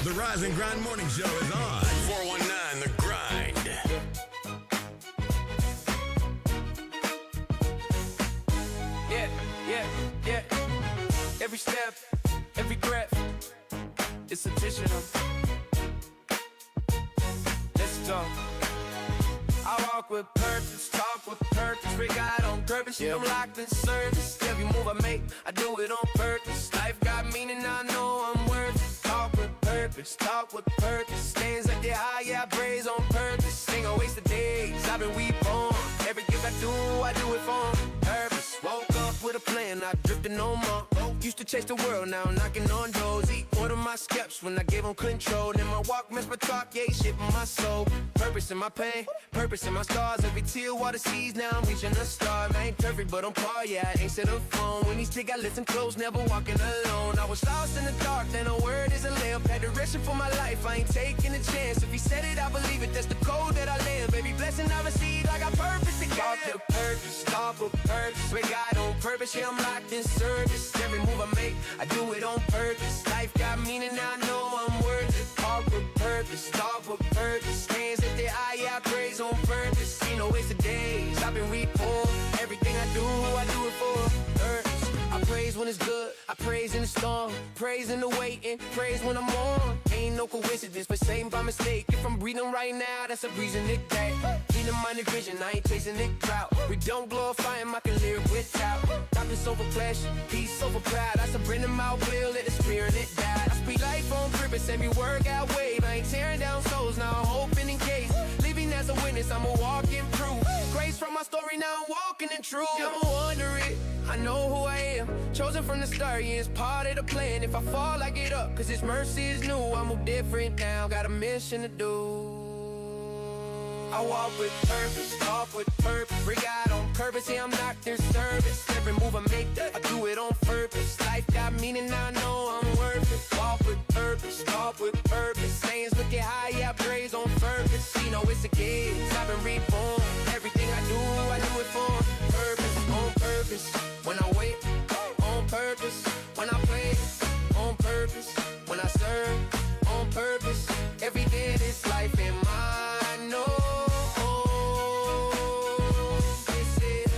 The Rise and Grind Morning Show is on. 419 The Grind. Yeah. Every step, every breath, it's additional. Let's go. I walk with purpose, talk with purpose, bring God on purpose. I'm locked in service. Every move I make, I do it on purpose. Life got meaning, I know I'm worth it. Talk with purpose. Stands like the high, yeah, I praise on purpose. Ain't gonna waste the days, I've been reborn. Every gift I do it for purpose. Woke up with a plan, not drifting no more. Used to chase the world, now I'm knocking on doors. Order my steps when I give them control. In my walk, miss my talk, yeah, shaping my soul. Purpose in my pain, purpose in my scars. Every tear, water seas, now I'm reaching a star. I ain't perfect, but I'm par, yeah, I ain't set a phone. When these tick, I listen close, never walking alone. I was lost in the dark, then a word is a lamp. Had direction for my life, I ain't taking a chance. If he said it, I believe it, that's the code that I live. Every blessing I receive, I got purpose to give. Talk with purpose, talk with purpose. With God on purpose, yeah, I'm locked in service. Every move I make, I do it on purpose. Life got meaning, I know I'm worth it. Talk with purpose. Hands at the eye, yeah, I praise on purpose. Ain't no waste of days, I've been reborn. Everything I do it for purpose. I praise when it's good, I praise in the storm. Praise in the waiting, praise when I'm on. Ain't no coincidence, but same by mistake. If I'm breathing right now, that's a reason it that. Feeding my vision, I ain't chasing it crowd. We don't glorify him, I can live without. Topics over flesh, peace over pride. I surrender my will, let the spirit it die. I speak life on purpose, every word got weight. I ain't tearing down souls, now I'm hoping in case. Living as a witness, I'm a walking proof. Grace from my story, now I'm walking in truth. I'm a wonder it, I know who I am. Chosen from the start, yeah, it's part of the plan. If I fall, I get up, cause his mercy is new. I move different now, got a mission to do. I walk with purpose, talk with purpose. Bring God on purpose, yeah, I'm locked in service. Every move I make, I do it on purpose. Life got meaning, I know I'm worth it. Walk with purpose, talk with purpose. Sayings looking high, yeah, I praise on purpose. You know it's a gift, I've been reborn. Everything I do it for purpose, on purpose. When I wait, on purpose. When I play, on purpose. When I serve, on purpose. Every day of this life in mine, no. This is,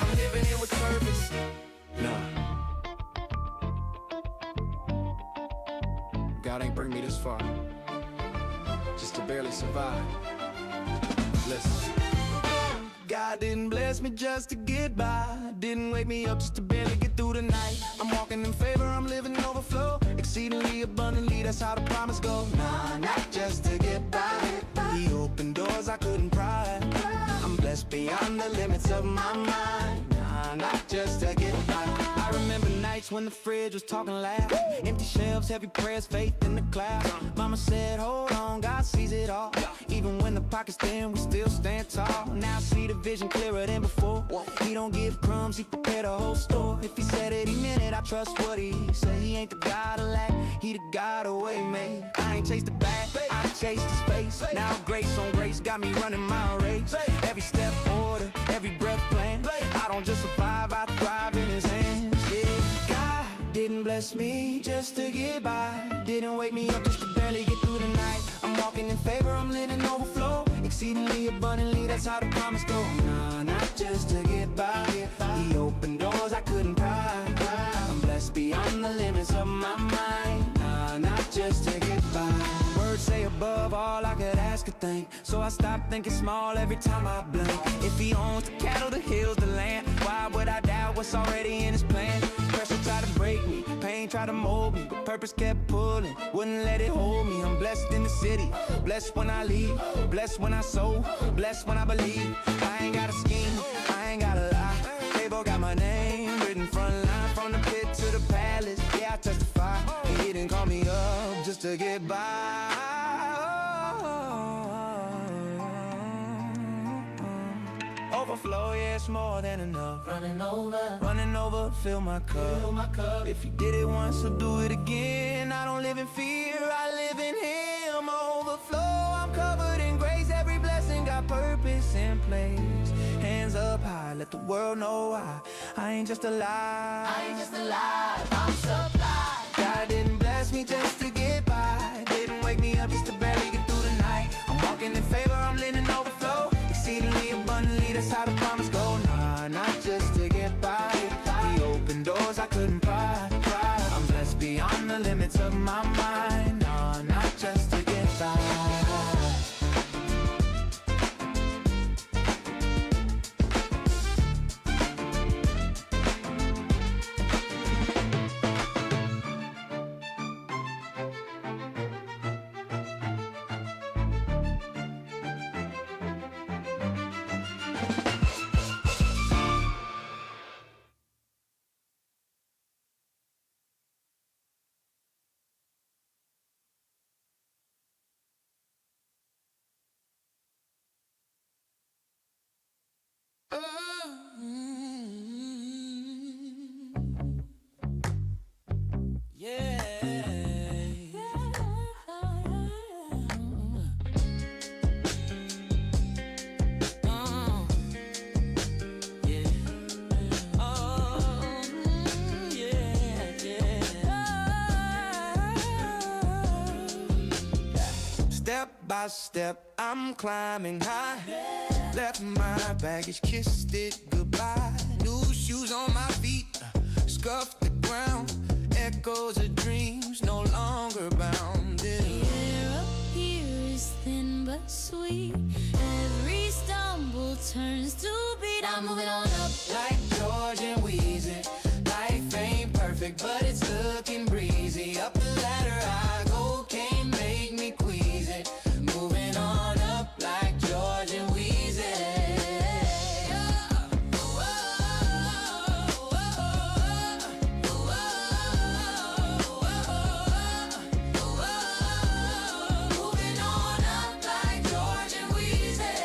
I'm living it with purpose. God ain't bring me this far just to barely survive. Listen. God didn't bless me just to get by. Didn't wake me up just to barely get through the night. I'm walking in favor, I'm living overflow. Exceedingly abundantly, that's how the promise goes. Nah, not just to get by. He opened doors I couldn't pry. I'm blessed beyond the limits of my mind. Nah, not just to get by. I remember nights when the fridge was talking loud. Empty shelves, heavy prayers, faith in the clouds. Mama said, hold on, God sees it all. Even when the pocket's thin, we still stand tall. Now I see the vision clearer than before. He don't give crumbs, he prepared a whole store. If he said it, he meant it, I trust what he said. He ain't the God of lack, he the God of way made. I ain't chased the bag, I chased the space. Now grace on grace got me running my race. Every step order, every breath plan. I don't just survive, I thrive in his hands. Yeah, God didn't bless me just to get by. Didn't wake me up just to barely get through the night. I'm walking in favor, I'm living overflow. Exceedingly abundantly, that's how the promise goes. Nah, not just to get by. He opened doors I couldn't pry. I'm blessed beyond the limits of my mind. Nah, not just to get by. Words say above all I could ask or think. So I stop thinking small every time I blink. If he owns the cattle, the hills, the land, why would I doubt what's already in his plan? Pressure tried to break me, pain tried to mold me, but purpose kept pulling, wouldn't let it hold me. I'm blessed in the city, blessed when I leave, blessed when I sow, blessed when I believe. I ain't got a scheme, I ain't got a lie. Favor got my name written front line, from the pit to the palace. Yeah, I testify, he didn't call me up just to get by. Overflow, yeah, it's more than enough. Running over, fill my cup. If you did it once, I'll do it again. I don't live in fear, I live in him. Overflow, I'm covered in grace. Every blessing got purpose in place. Hands up high, let the world know I ain't just alive. I'm supplied. me just to get by. Didn't wake me up just to barely get through the night. I'm walking in favor, I'm living overflow. Exceedingly abundantly, that's how the promise go. Nah, not just to get by. He opened doors I couldn't pry. I'm blessed beyond the limits of my mind. Nah, not just to get by. Step by step, I'm climbing high. Left my baggage, kissed it goodbye. New shoes on my feet, scuffed the ground. Echoes of dreams, no longer bound. The air up here is thin but sweet. Every stumble turns to beat. I'm moving on up Like George and Wheezy. Life ain't perfect, but it's looking breezy. Up the ladder I go, can't make me queasy. Moving on up like George and Wheezy. Moving on up like George and Wheezy.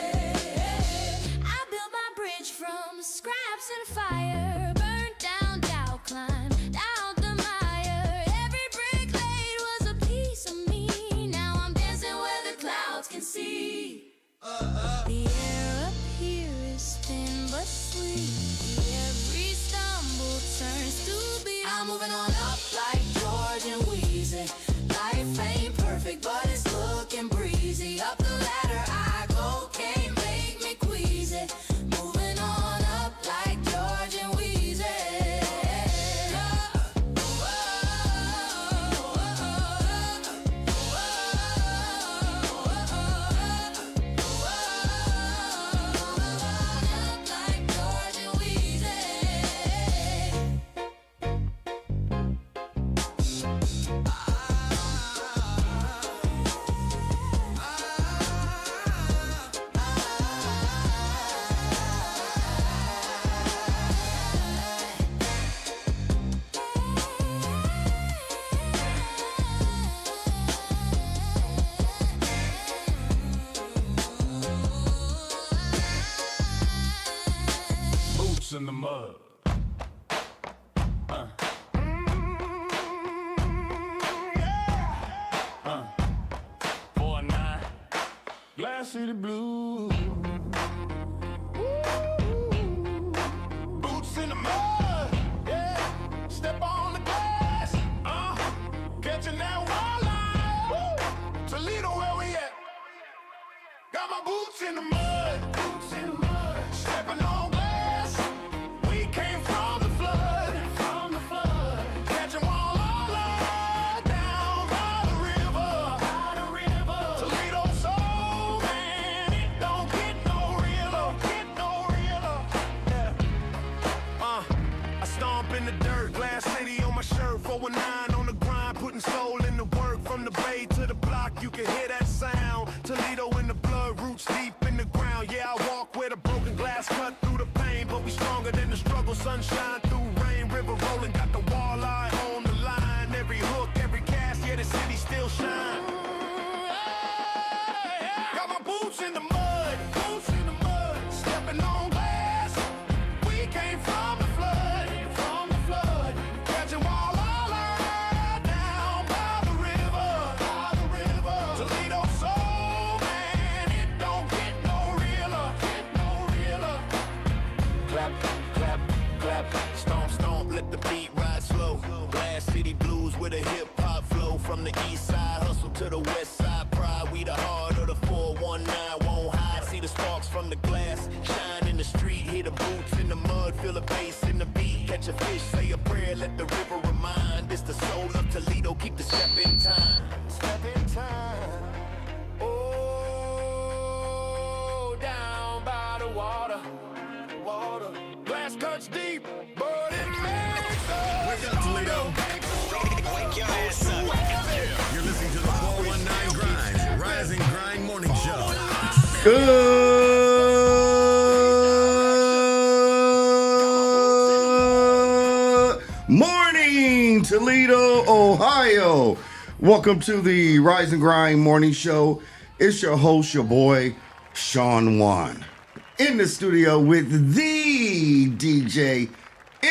I built my bridge from scraps and fire. Burnt down, down, climbed out the mire. Every brick laid was a piece of me. Now I'm dancing where the clouds can see. The air up here is thin but sweet. Every stumble turns to beat. I'm moving on up like George and Wheezy. Life ain't perfect, but it's looking breezy. Up the ladder I go, can't make me queasy. Moving on up like George and Wheezy. Up like George and Wheezy. Boots in the mud. For a night, Glass City Blues. Boots in the mud, yeah. Step on the glass, catching that wildlife. Toledo, where we at? Got my boots in the mud, stepping on glass. We came from the flood, catching walleye down by the river. Toledo soul, man, it don't get no realer, Yeah. I stomp in the dirt, Glass City on my shirt, 419 on the grind, putting soul in the work. From the bay to the block, you can hear that sound. Toledo in the blood, roots deep in the ground. Yeah, I walk where the broken glass cut through the pain, but we stronger than the struggle. Sunshine through rain, river rolling, got the walleye on the line. Every hook, every cast, yeah, the city still shine. Got my boots in the mud, stepping on glass. We came from the flood, catching walleye down by the river. Toledo soul, man, it don't get no realer, Clap, clap, clap, stomp, stomp, let the beat ride slow. Glass City Blues with a hip hop flow. 419 won't hide. See the sparks from the glass shine in the street. Hear the boots in the mud, feel the bass in the beat. Catch a fish, say a prayer, let the river remind. It's the soul of Toledo, keep the step in time. Step in time. Oh, down by the water. Glass cuts deep, but it makes us. Wake up, Toledo. Wake your ass up. You're listening to the 419 Grind, Rise and Grind Morning Show. Good morning, Toledo, Ohio. Welcome to the Rise and Grind Morning Show. It's your host, your boy, Sean Wan. In the studio with the DJ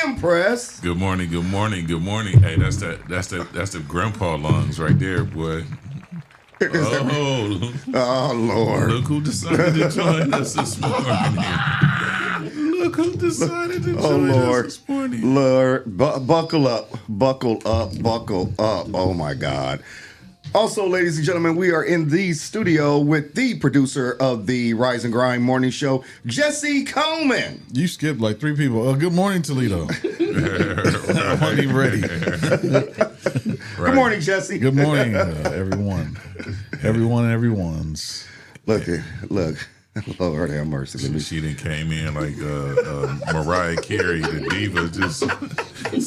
Impress. Good morning, good morning, good morning. Hey, that's the grandpa lungs right there, boy. Oh Lord. Look who decided to join us this morning. Look who decided to join us this morning. Lord, buckle up. Oh my God. Also, ladies and gentlemen, we are in the studio with the producer of the Rise and Grind Morning Show, Jesse Coleman. You skipped like three people. Good morning, Toledo. I wasn't even ready. Good morning, Jesse. Good morning, everyone. Everyone and everyone's. Look, Lord have mercy. She done came in like Mariah Carey, the diva, just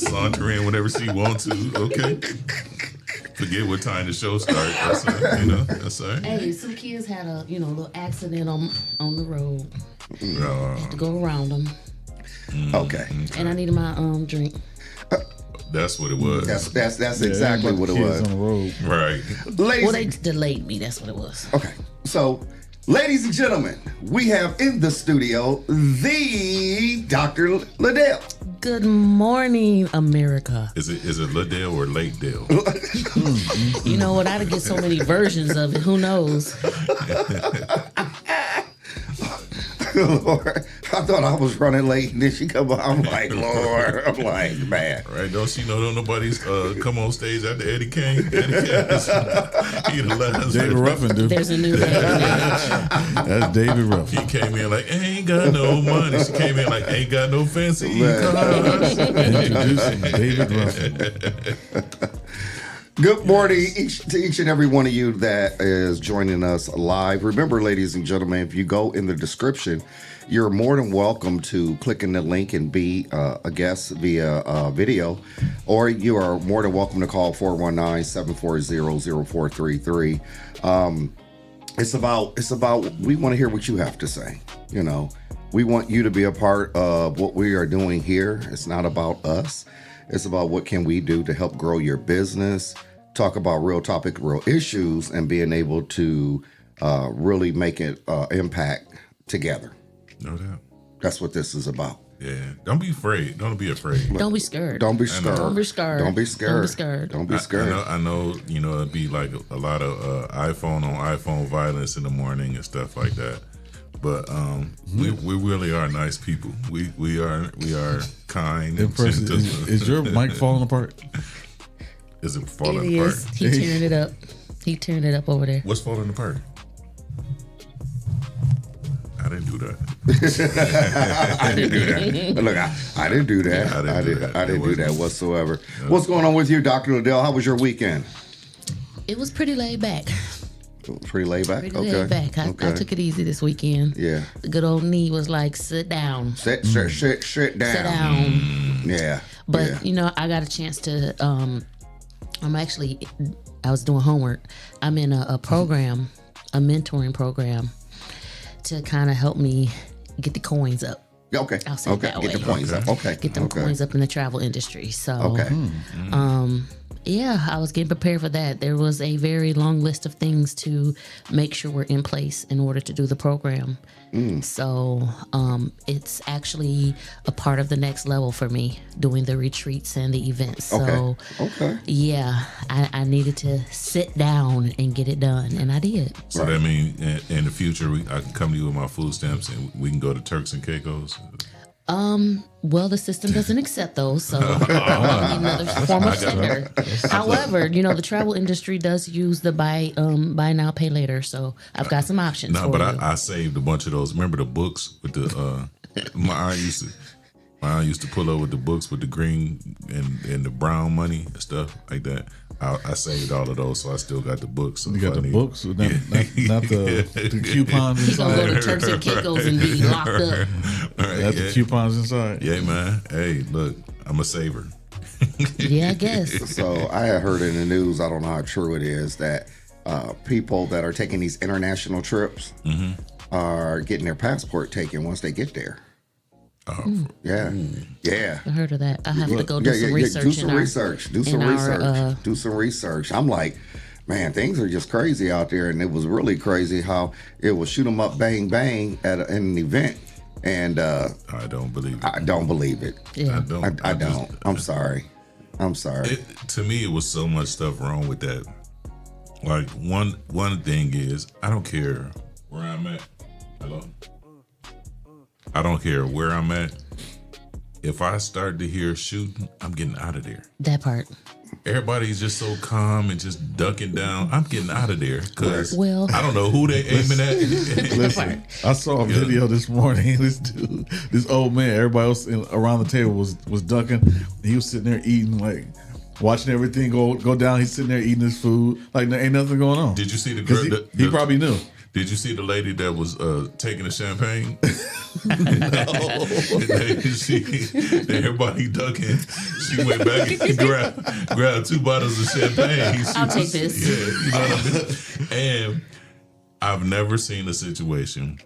saunter in whenever she wants to. Okay. Forget what time the show starts. That's all right. Hey, some kids had a little accident on the road. Had to go around them. Okay. And I needed my drink. That's what it was. That's exactly what it was. On the road. Right. Well, they delayed me. That's what it was. Okay. So, ladies and gentlemen, we have in the studio the Dr. Liddell. Good morning, America. Is it Liddell or Late Dale? You know what? I get so many versions of it. Who knows? Lord, I thought I was running late, and then she come on. I'm like, Lord, I'm like, man. Right? Don't she know don't nobody's come on stage after Eddie Kane? He the last. David Ruffin, dude. There's a new day. That's David Ruffin. He came in like, ain't got no money. She came in like, ain't got no fancy cars. Introducing David Ruffin. Good morning to each and every one of you that is joining us live. Remember, ladies and gentlemen, if you go in the description, you're more than welcome to click in the link and be a guest via video, or you are more than welcome to call 419-740-0433. It's about we want to hear what you have to say. We want you to be a part of what we are doing here. It's not about us. It's about what can we do to help grow your business, talk about real topic, real issues, and being able to really make an impact together. No doubt. That's what this is about. Yeah. Don't be afraid. Don't be afraid. Don't be scared. Don't be scared. Don't be scared. Don't be scared. Don't be scared. Don't be scared. I know, it'd be like a lot of iPhone on iPhone violence in the morning and stuff like that. But we really are nice people. We are kind and gentle. Is your mic falling apart? Is it falling apart? He turned it up. He turned it up over there. What's falling apart? I didn't do that. I didn't do that. Look, I didn't do that. I didn't do that whatsoever. What's going on with you, Dr. Liddell? How was your weekend? It was pretty laid back. Pretty laid back? Pretty laid back. I took it easy this weekend. Yeah. The good old knee was like, sit down. Sit down. Sit down. Yeah. But, I got a chance to, I was doing homework. I'm in a program, a mentoring program to kind of help me get the coins up. Okay. I'll say it that Get way. the coins up. Okay. Get them coins up in the travel industry. So, okay. Yeah, I was getting prepared for that. There was a very long list of things to make sure were in place in order to do the program. So it's actually a part of the next level for me, doing the retreats and the events. So yeah, I needed to sit down and get it done, and I did. So that means in the future, I can come to you with my food stamps and we can go to Turks and Caicos? Well, the system doesn't accept those, so I need another form of sender. However, the travel industry does use the buy now, pay later, so I've got some options. No, for but you. I saved a bunch of those. Remember the books with the my aunt used to pull up with the books with the green and the brown money and stuff like that. I saved all of those, so I still got the books. So You got the books, not the coupons He gonna inside. go to Turks and Caicos and be locked up. Got the coupons inside. Yeah, man. Hey, look, I'm a saver. Yeah, I guess. So I had heard in the news, I don't know how true it is, that people that are taking these international trips are getting their passport taken once they get there. Yeah. I heard of that. I have to go do some research. Do some research. I'm like, man, things are just crazy out there. And it was really crazy how it was shoot 'em up, bang, bang at an event. And I don't believe it. I don't believe it. Yeah. I don't. I'm sorry. To me, it was so much stuff wrong with that. Like one thing is, I don't care where I'm at. Hello. I don't care where I'm at. If I start to hear shooting, I'm getting out of there. That part. Everybody's just so calm and just ducking down. I'm getting out of there because I don't know who they aiming at. Listen, I saw a video this morning. This old man, everybody else around the table was ducking. He was sitting there eating, like watching everything go down. He's sitting there eating his food, like there ain't nothing going on. Did you see the girl? He probably knew. Did you see the lady that was taking the champagne? Everybody ducking. She went back and grabbed 2 bottles of champagne. I'll take this. Yeah, you know what I mean? And I've never seen a situation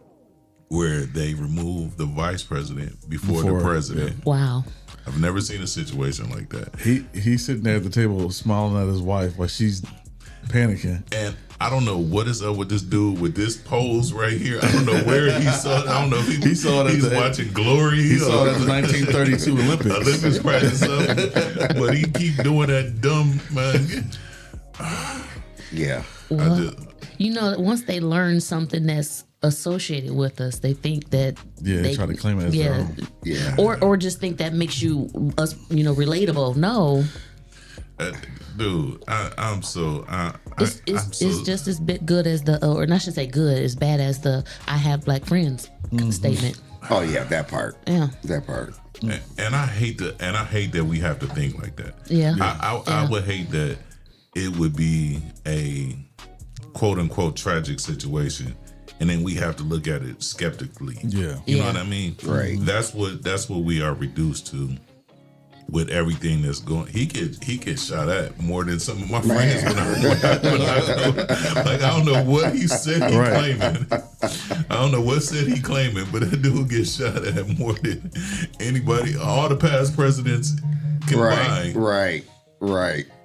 where they remove the vice president before the president. Yeah. Wow. I've never seen a situation like that. He's sitting there at the table smiling at his wife while she's panicking. And I don't know what is up with this dude with this pose right here. I don't know where he saw it. I don't know if he saw it. He's watching Glory. He saw it at the 1932 Olympics practice something. But he keep doing that dumb man. Yeah. Well, once they learn something that's associated with us, they think that they try to claim it as their own. Yeah. Or just think that makes you relatable. No. Dude, it's just as good as the, or I should say good, as bad as the "I have black friends" statement. Oh yeah, that part. Yeah, that part. And I hate that we have to think like that. Yeah, I would hate that it would be a quote unquote tragic situation, and then we have to look at it skeptically. Yeah, you know what I mean. Right. That's what we are reduced to. With everything that's going, he gets shot at more than some of my friends. When I don't know what he said he claiming. I don't know what said he claiming, but that dude gets shot at more than anybody. All the past presidents combined. Right.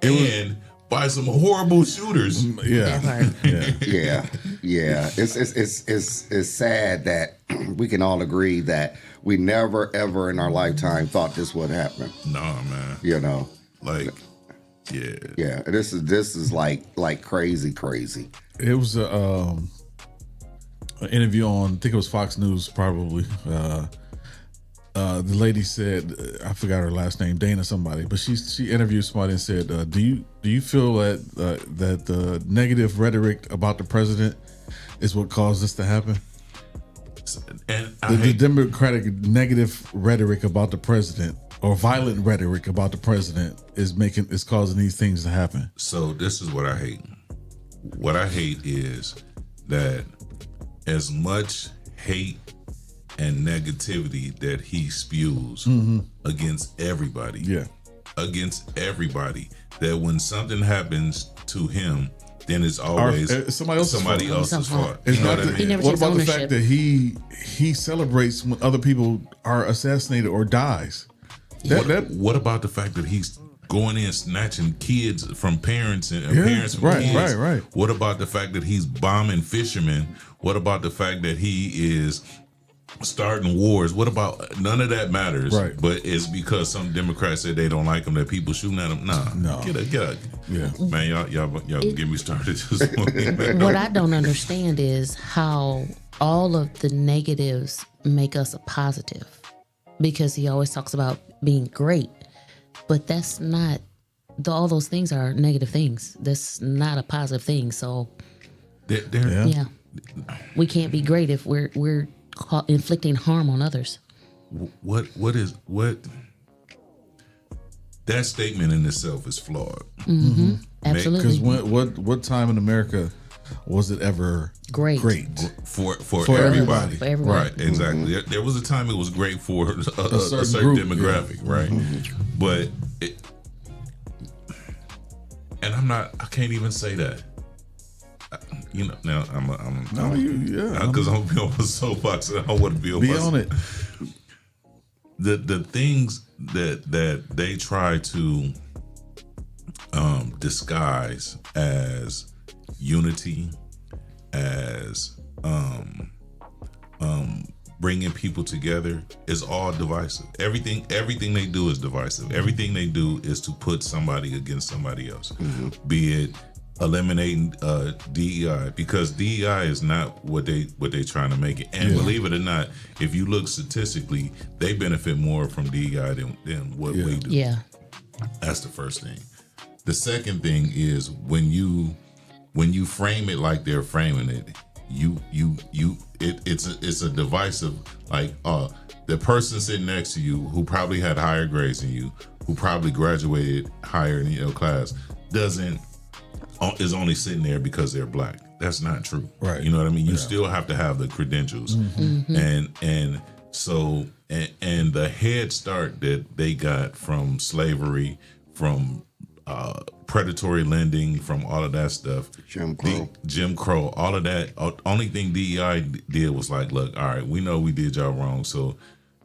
And by some horrible shooters. Yeah. It's sad that we can all agree that we never ever in our lifetime thought this would happen. Nah, man. Like, yeah. This is like crazy. It was an interview on, I think it was Fox News, probably. The lady said, I forgot her last name, Dana somebody, but she interviewed somebody and said, do you feel that the negative rhetoric about the president is what caused this to happen? And the Democratic negative rhetoric about the president, or violent rhetoric about the president, is causing these things to happen. So this is what I hate. What I hate is that as much hate and negativity that he spews against everybody, that when something happens to him, then it's always somebody else's fault. It's not what I mean? What about the fact that he celebrates when other people are assassinated or dies? What about the fact that he's going in snatching kids from parents and parents from kids? Right. What about the fact that he's bombing fishermen? What about the fact that he is starting wars? What about none of that matters? Right. But it's because some Democrats said they don't like him that people shooting at him. No. Get out. Yeah. Man, y'all get me started this morning. What I don't understand is how all of the negatives make us a positive. because he always talks about being great, but that's not. All those things are negative things. That's not a positive thing. So, yeah, we can't be great if we're inflicting harm on others. What that statement in itself is flawed. Absolutely. Because what time in America was it ever great for everybody? For everybody. Right, exactly. There was a time it was great for a certain group, demographic, right? But I can't even say that. Now I'm because I'm be on a soapbox and I want to be on it. The things that they try to disguise as unity, as bringing people together, is all divisive. Everything they do is divisive. Everything they do is to put somebody against somebody else. Be it eliminating DEI, because DEI is not what they trying to make it. And believe it or not, if you look statistically, they benefit more from DEI than what we do. Yeah. That's the first thing. The second thing is when you frame it like they're framing it, it's a divisive, like the person sitting next to you who probably had higher grades than you, who probably graduated higher in your class, is only sitting there because they're black. That's not true. Right. You know what I mean? You still have to have the credentials. And so the head start that they got from slavery, from predatory lending, from all of that stuff. Jim Crow, all of that. Only thing DEI did was like, look, all right, we know we did y'all wrong, so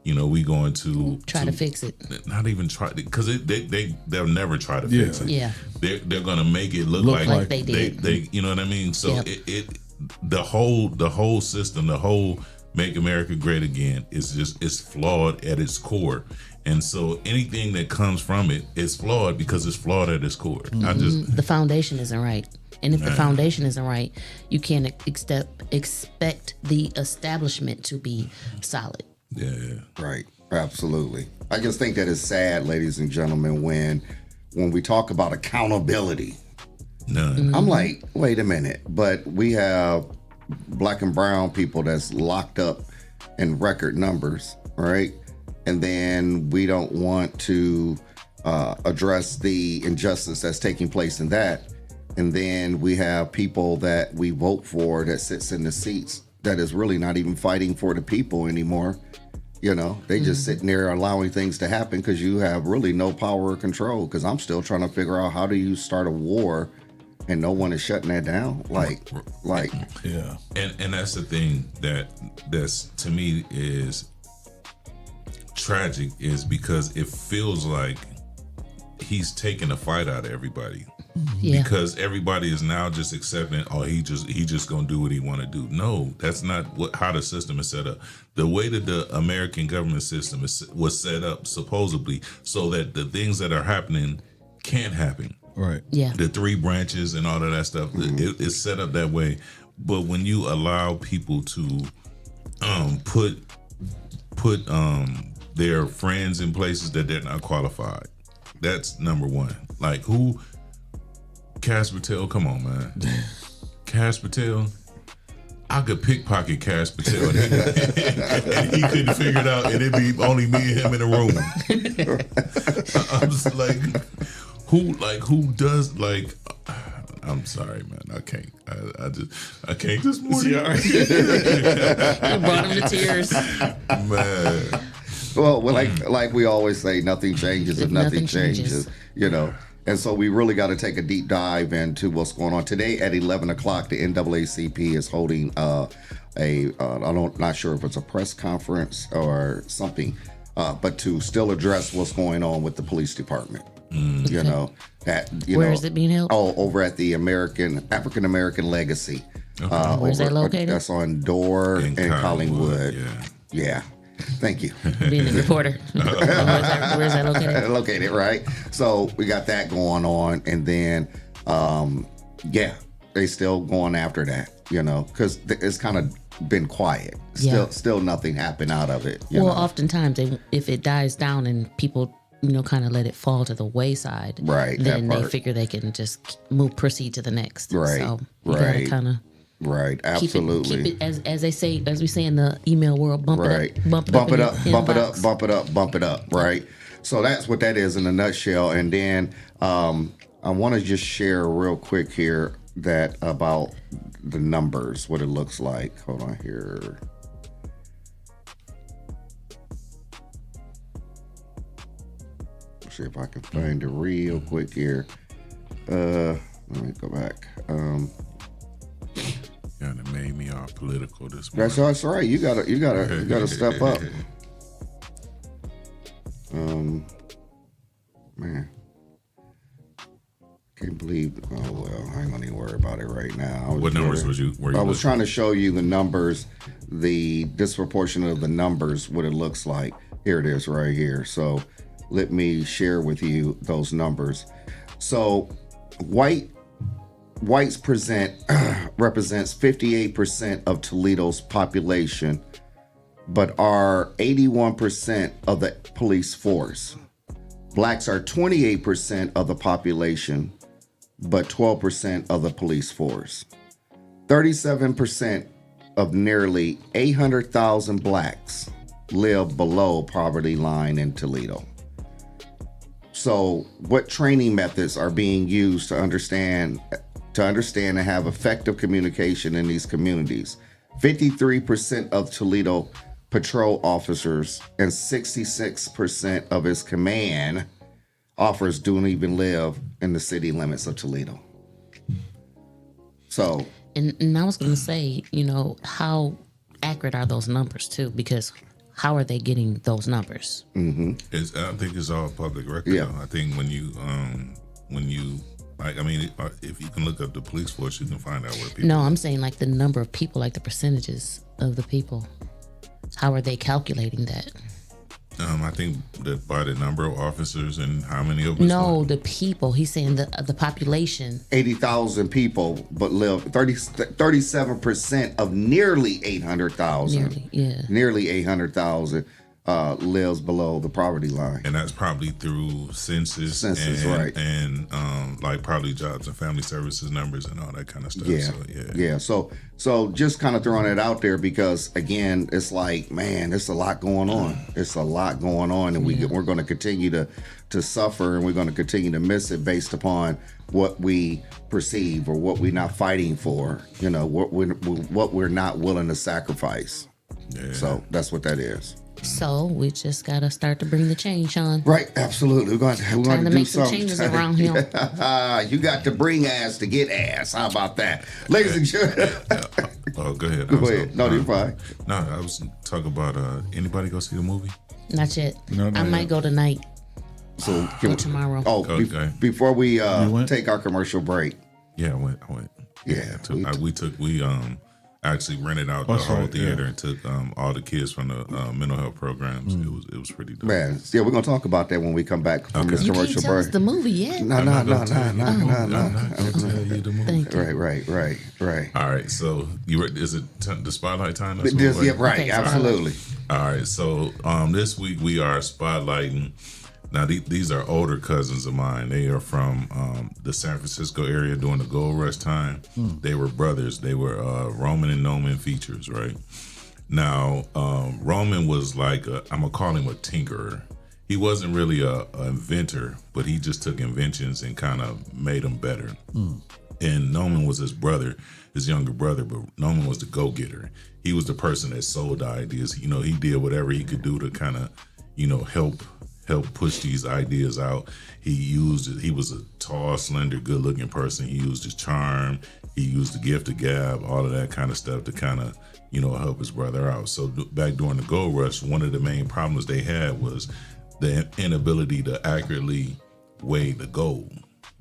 we going to try to fix it. Not even try, because they'll never try to fix it. Yeah, they're gonna make it look like they did. They you know what I mean. So the whole system, the whole Make America Great Again is flawed at its core. And so anything that comes from it is flawed because it's flawed at its core. The foundation isn't right. And if the foundation isn't right, you can't expect the establishment to be solid. Yeah. Right. Absolutely. I just think that it's sad, ladies and gentlemen, when we talk about accountability. None. I'm like, wait a minute, but we have black and brown people that's locked up in record numbers, right? And then we don't want to address the injustice that's taking place in that. And then we have people that we vote for that sits in the seats that is really not even fighting for the people anymore. They just sitting there allowing things to happen because you have really no power or control. Because I'm still trying to figure out, how do you start a war and no one is shutting that down? Like yeah. And that's the thing that's to me is tragic, is because it feels like he's taking the fight out of everybody. Yeah. Because everybody is now just accepting, he just gonna do what he want to do. No, that's not how the system is set up. The way that the American government system was set up supposedly so that the things that are happening can't happen. Right. Yeah. The 3 branches and all of that stuff, it's set up that way. But when you allow people to put their friends in places that they're not qualified, that's number one. Like who? Cash Patel, come on, man. Cash Patel, I could pickpocket Cash Patel and he couldn't figure it out, and it'd be only me and him in a room. I'm just like, who does, like, I'm sorry, man. I can't. I can't this morning. You brought him to tears. Man. Well, like we always say, nothing changes if nothing changes. And so we really got to take a deep dive into what's going on today at 11 o'clock. The NAACP is holding I'm not sure if it's a press conference or something, but to still address what's going on with the police department. Where is it being held? Oh, over at the African American Legacy. Okay. Where's that located? That's on Dorr and Collingwood. Yeah. Thank you. Being a reporter. Where's that located? Located, right? So we got that going on. And then, still going after that, because it's kind of been quiet. Still nothing happened out of it. Well, oftentimes if it dies down and people kind of let it fall to the wayside, right? Then they figure they can just proceed to the next, right? So you gotta kind of. Right, absolutely. Keep it as they say, as we say in the email world, bump it up, bump it up, right? So that's what that is in a nutshell. And then I want to just share real quick here that about the numbers, what it looks like. Hold on here. Let's see if I can find it real quick here. Let me go back. Yeah, that made me all political this morning. That's right. You gotta step up. Man, can't believe. Oh well, I ain't gonna even worry about it right now. What numbers was you? I was trying to show you the numbers, the disproportionate of the numbers, what it looks like. Here it is, right here. So let me share with you those numbers. So whites represents 58% of Toledo's population, but are 81% of the police force. Blacks are 28% of the population, but 12% of the police force. 37% of nearly 800,000 blacks live below poverty line in Toledo. So what training methods are being used to understand and have effective communication in these communities? 53% of Toledo patrol officers and 66% of its command officers don't even live in the city limits of Toledo. So, and I was going to say, how accurate are those numbers too? Because how are they getting those numbers? Mm-hmm. I think it's all public record. Yeah. I think when you if you can look up the police force, you can find out where people. No, I'm saying like the number of people, like the percentages of the people. How are they calculating that? I think that by the number of officers and how many of us. No, the people. He's saying the population. 80,000 people, but live 37% of nearly 800,000. Nearly 800,000 lives below the poverty line. And that's probably through census and, right? And like probably jobs and family services numbers and all that kind of stuff. So just kind of throwing it out there because again, it's like, man, it's a lot going on. It's a lot going on, and we're going to continue to suffer, and we're going to continue to miss it based upon what we perceive or what we're not fighting for. What we're not willing to sacrifice. Yeah. So that's what that is. So we just gotta start to bring the change, Sean. Right, absolutely. We're going to make some changes around here. You got to bring ass to get ass. How about that, ladies and gentlemen? Oh, go ahead. Go ahead. No, you're fine. No, I was talking about anybody go see the movie? Not yet. No, I might go tonight. So go tomorrow. Oh, okay. Before we take our commercial break. Yeah, I went. Yeah, we actually rented out the whole theater and took all the kids from the mental health programs. It was pretty dope. Man, yeah, we're gonna talk about that when we come back from this You commercial can't tell break. us the movie yet. No. I'm not gonna tell you the movie. Thank you. Right. All right, so is it the spotlight time? Yeah, right. Okay, absolutely. All right, so this week we are spotlighting. Now these are older cousins of mine. They are from the San Francisco area during the gold rush time. They were brothers. They were Roman and Noman features, right? Now Roman was like I'm gonna call him a tinkerer. He wasn't really a inventor, but he just took inventions and kind of made them better. And Noman was his brother, his younger brother, but Noman was the go-getter. He was the person that sold the ideas. He did whatever he could do to kind of, help push these ideas out. He was a tall, slender, good-looking person. He used his charm. He used the gift of gab, all of that kind of stuff to kind of, help his brother out. So back during the gold rush, one of the main problems they had was the inability to accurately weigh the gold,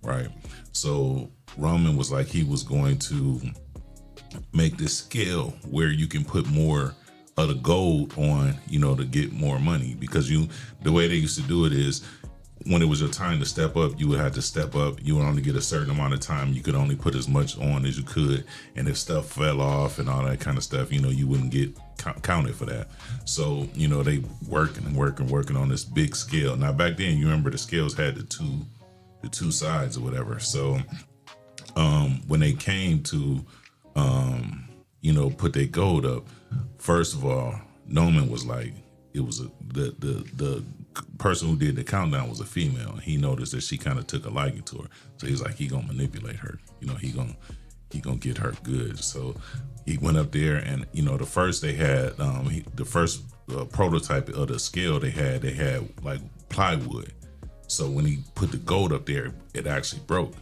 right? So Roman was like, he was going to make this scale where you can put more of the gold on, to get more money, because the way they used to do it is when it was your time to step up, you would have to step up. You would only get a certain amount of time. You could only put as much on as you could. And if stuff fell off and all that kind of stuff, you wouldn't get counted for that. So, they working on this big scale. Now, back then, you remember the scales had the two sides or whatever. So, when they came to, put their gold up, first of all, Noman was like, it was the person who did the countdown was a female, and he noticed that she kind of took a liking to her. So he's like, he gonna manipulate her. He gonna get her good. So he went up there, and the first they had the first prototype of the scale they had like plywood. So when he put the gold up there, it actually broke.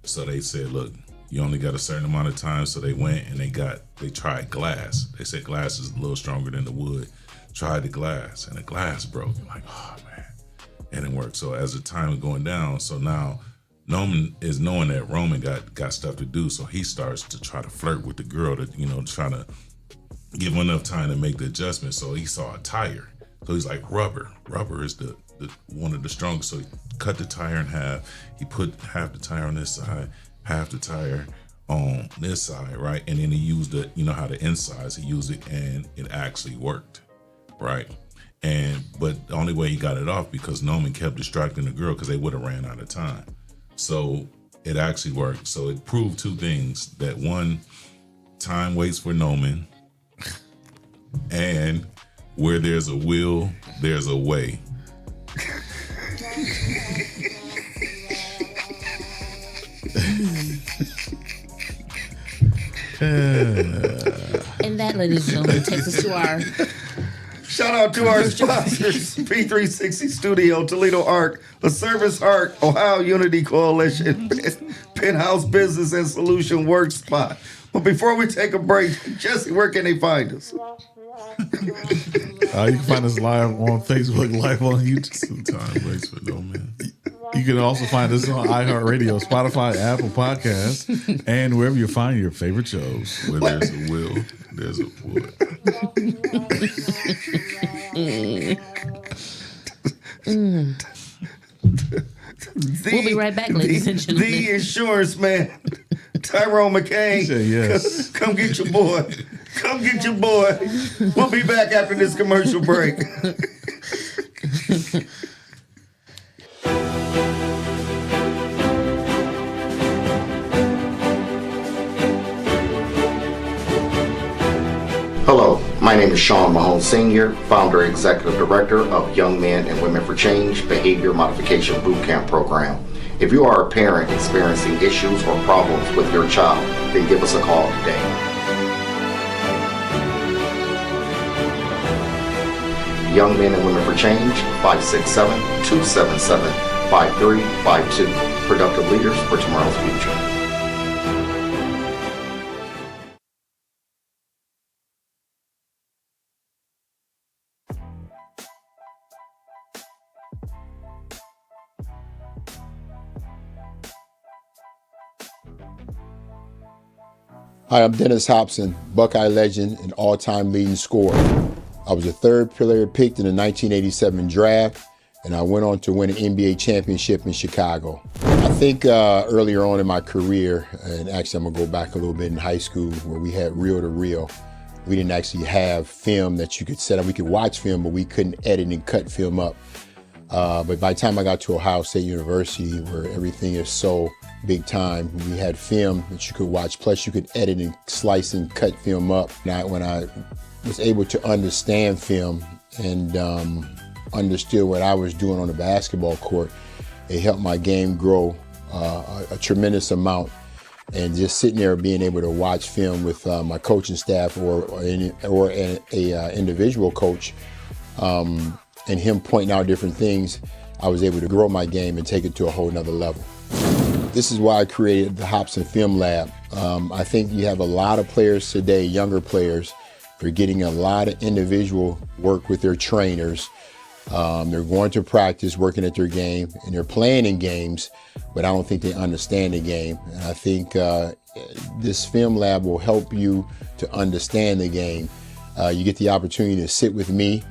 So they said, look, you only got a certain amount of time. So they went and they tried glass. They said glass is a little stronger than the wood. Tried the glass, and the glass broke. I'm like, oh man, and it worked. So as the time was going down, so now Noman is knowing that Roman got stuff to do, so he starts to try to flirt with the girl to try to give him enough time to make the adjustment. So he saw a tire, so he's like, rubber is the one of the strongest. So he cut the tire in half. He put half the tire on this side, half the tire on this side, right? And then he used it, how the insides, he used it, and it actually worked. Right. But the only way he got it off because Noman kept distracting the girl because they would have ran out of time. So it actually worked. So it proved two things: that one, time waits for Noman, and where there's a will, there's a way. And that, ladies and gentlemen, takes us to our... Shout out to our sponsors, P360 Studio, Toledo Arc, The Service Arc, Ohio Unity Coalition, Penthouse Business and Solution Work Spot. But before we take a break, Jesse, where can they find us? You can find us live on Facebook, live on YouTube. Time waits for no man. You can also find us on iHeartRadio, Spotify, Apple Podcasts, and wherever you find your favorite shows. Where there's a will, there's a wood. We'll be right back, ladies and gentlemen. The insurance man, Tyrone McCain. Say yes. Come get your boy. Come get your boy. We'll be back after this commercial break. Hello, my name is Sean Mahone Sr., founder and executive director of Young Men and Women for Change Behavior Modification Bootcamp Program. If you are a parent experiencing issues or problems with your child, then give us a call today. Young Men and Women for Change, 567-277-5352. Productive leaders for tomorrow's future. Hi, I'm Dennis Hobson, Buckeye legend and all-time leading scorer. I was the third player picked in the 1987 draft, and I went on to win an NBA championship in Chicago. I think earlier on in my career, and actually I'm gonna go back a little bit in high school where we had reel-to-reel. We didn't actually have film that you could set up. We could watch film, but we couldn't edit and cut film up. But by the time I got to Ohio State University, where everything is so big time, we had film that you could watch, plus you could edit and slice and cut film up. Now, when I was able to understand film and understood what I was doing on the basketball court, it helped my game grow a tremendous amount. And just sitting there being able to watch film with my coaching staff or an individual coach, and him pointing out different things, I was able to grow my game and take it to a whole nother level. This is why I created the Hobson Film Lab. I think you have a lot of players today, younger players, they're getting a lot of individual work with their trainers. They're going to practice, working at their game, and they're playing in games, but I don't think they understand the game. And I think this film lab will help you to understand the game. You get the opportunity to sit with me.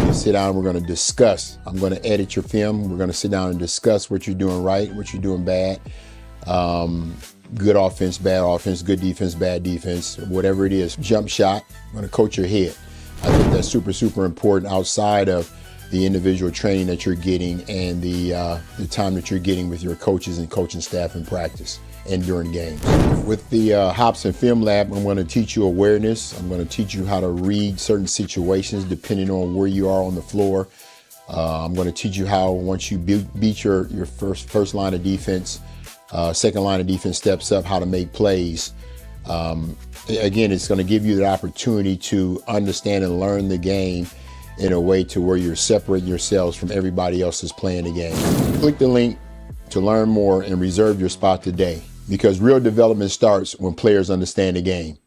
You to sit down. We're going to discuss. I'm going to edit your film. We're going to sit down and discuss what you're doing right, what you're doing bad. Good offense, bad offense, good defense, bad defense, whatever it is. Jump shot. I'm going to coach your head. I think that's super, super important outside of the individual training that you're getting and the time that you're getting with your coaches and coaching staff in practice and during games. With the Hobson Film Lab, I'm going to teach you awareness. I'm going to teach you how to read certain situations depending on where you are on the floor. I'm going to teach you how, once you beat your first line of defense, second line of defense steps up, how to make plays. Again, it's going to give you the opportunity to understand and learn the game in a way to where you're separating yourselves from everybody else that's playing the game. Click the link to learn more and reserve your spot today, because real development starts when players understand the game.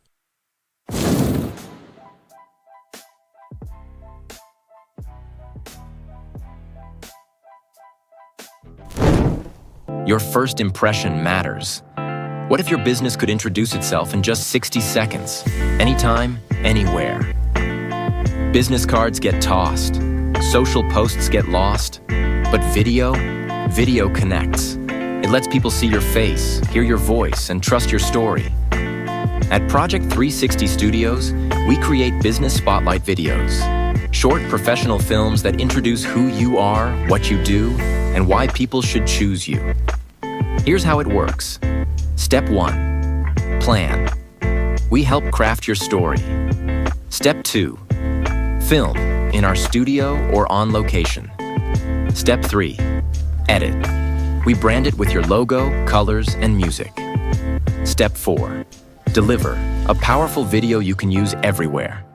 Your first impression matters. What if your business could introduce itself in just 60 seconds? Anytime, anywhere. Business cards get tossed. Social posts get lost. But video connects. It lets people see your face, hear your voice, and trust your story. At Project 360 Studios, we create business spotlight videos. Short professional films that introduce who you are, what you do, and why people should choose you. Here's how it works. Step 1. Plan. We help craft your story. Step 2. Film in our studio or on location. Step 3. Edit. We brand it with your logo, colors, and music. Step 4. Deliver. A powerful video you can use everywhere.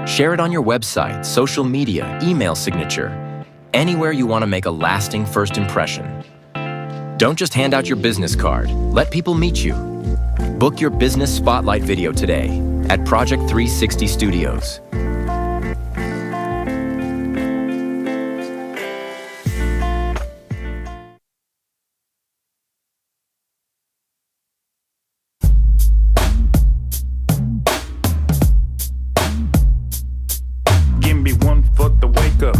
Share it on your website, social media, email signature, anywhere you want to make a lasting first impression. Don't just hand out your business card. Let people meet you. Book your business spotlight video today at Project 360 Studios. Give me one for the wake up.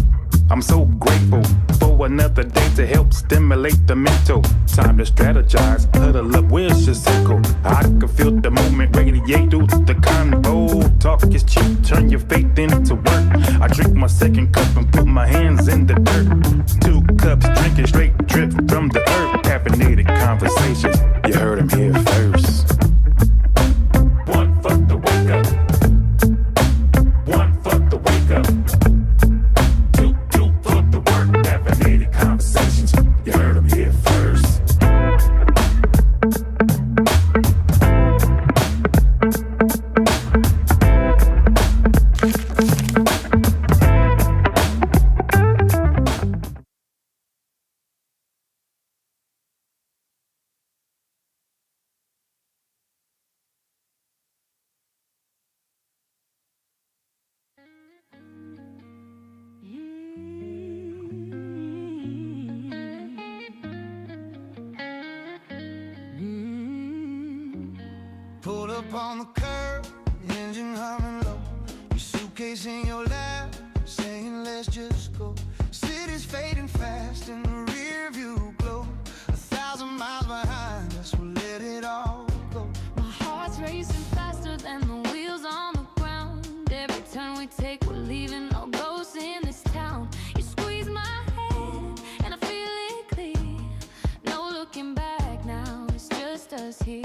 I'm so grateful for another day to help stimulate the mental. Time to strategize, huddle up, where's your circle? I can feel the movement radiate through the convo. Talk is cheap, turn your faith into work. I drink my second cup and put my hands in the dirt. 2 cups, drinking straight drip from the earth. Caffeinated conversations, you heard them here first. One for the wake up. One for the wake up. You heard them here first. Pulled up on the curb, engine humming low. Your suitcase in your lap, saying let's just go. City's fading fast in the rear view glow. 1,000 miles behind us, we'll let it all go. My heart's racing faster than the wheels on the ground. Every turn we take, we're leaving no ghosts in this town. You squeeze my hand, and I feel it clear. No looking back now, it's just us here.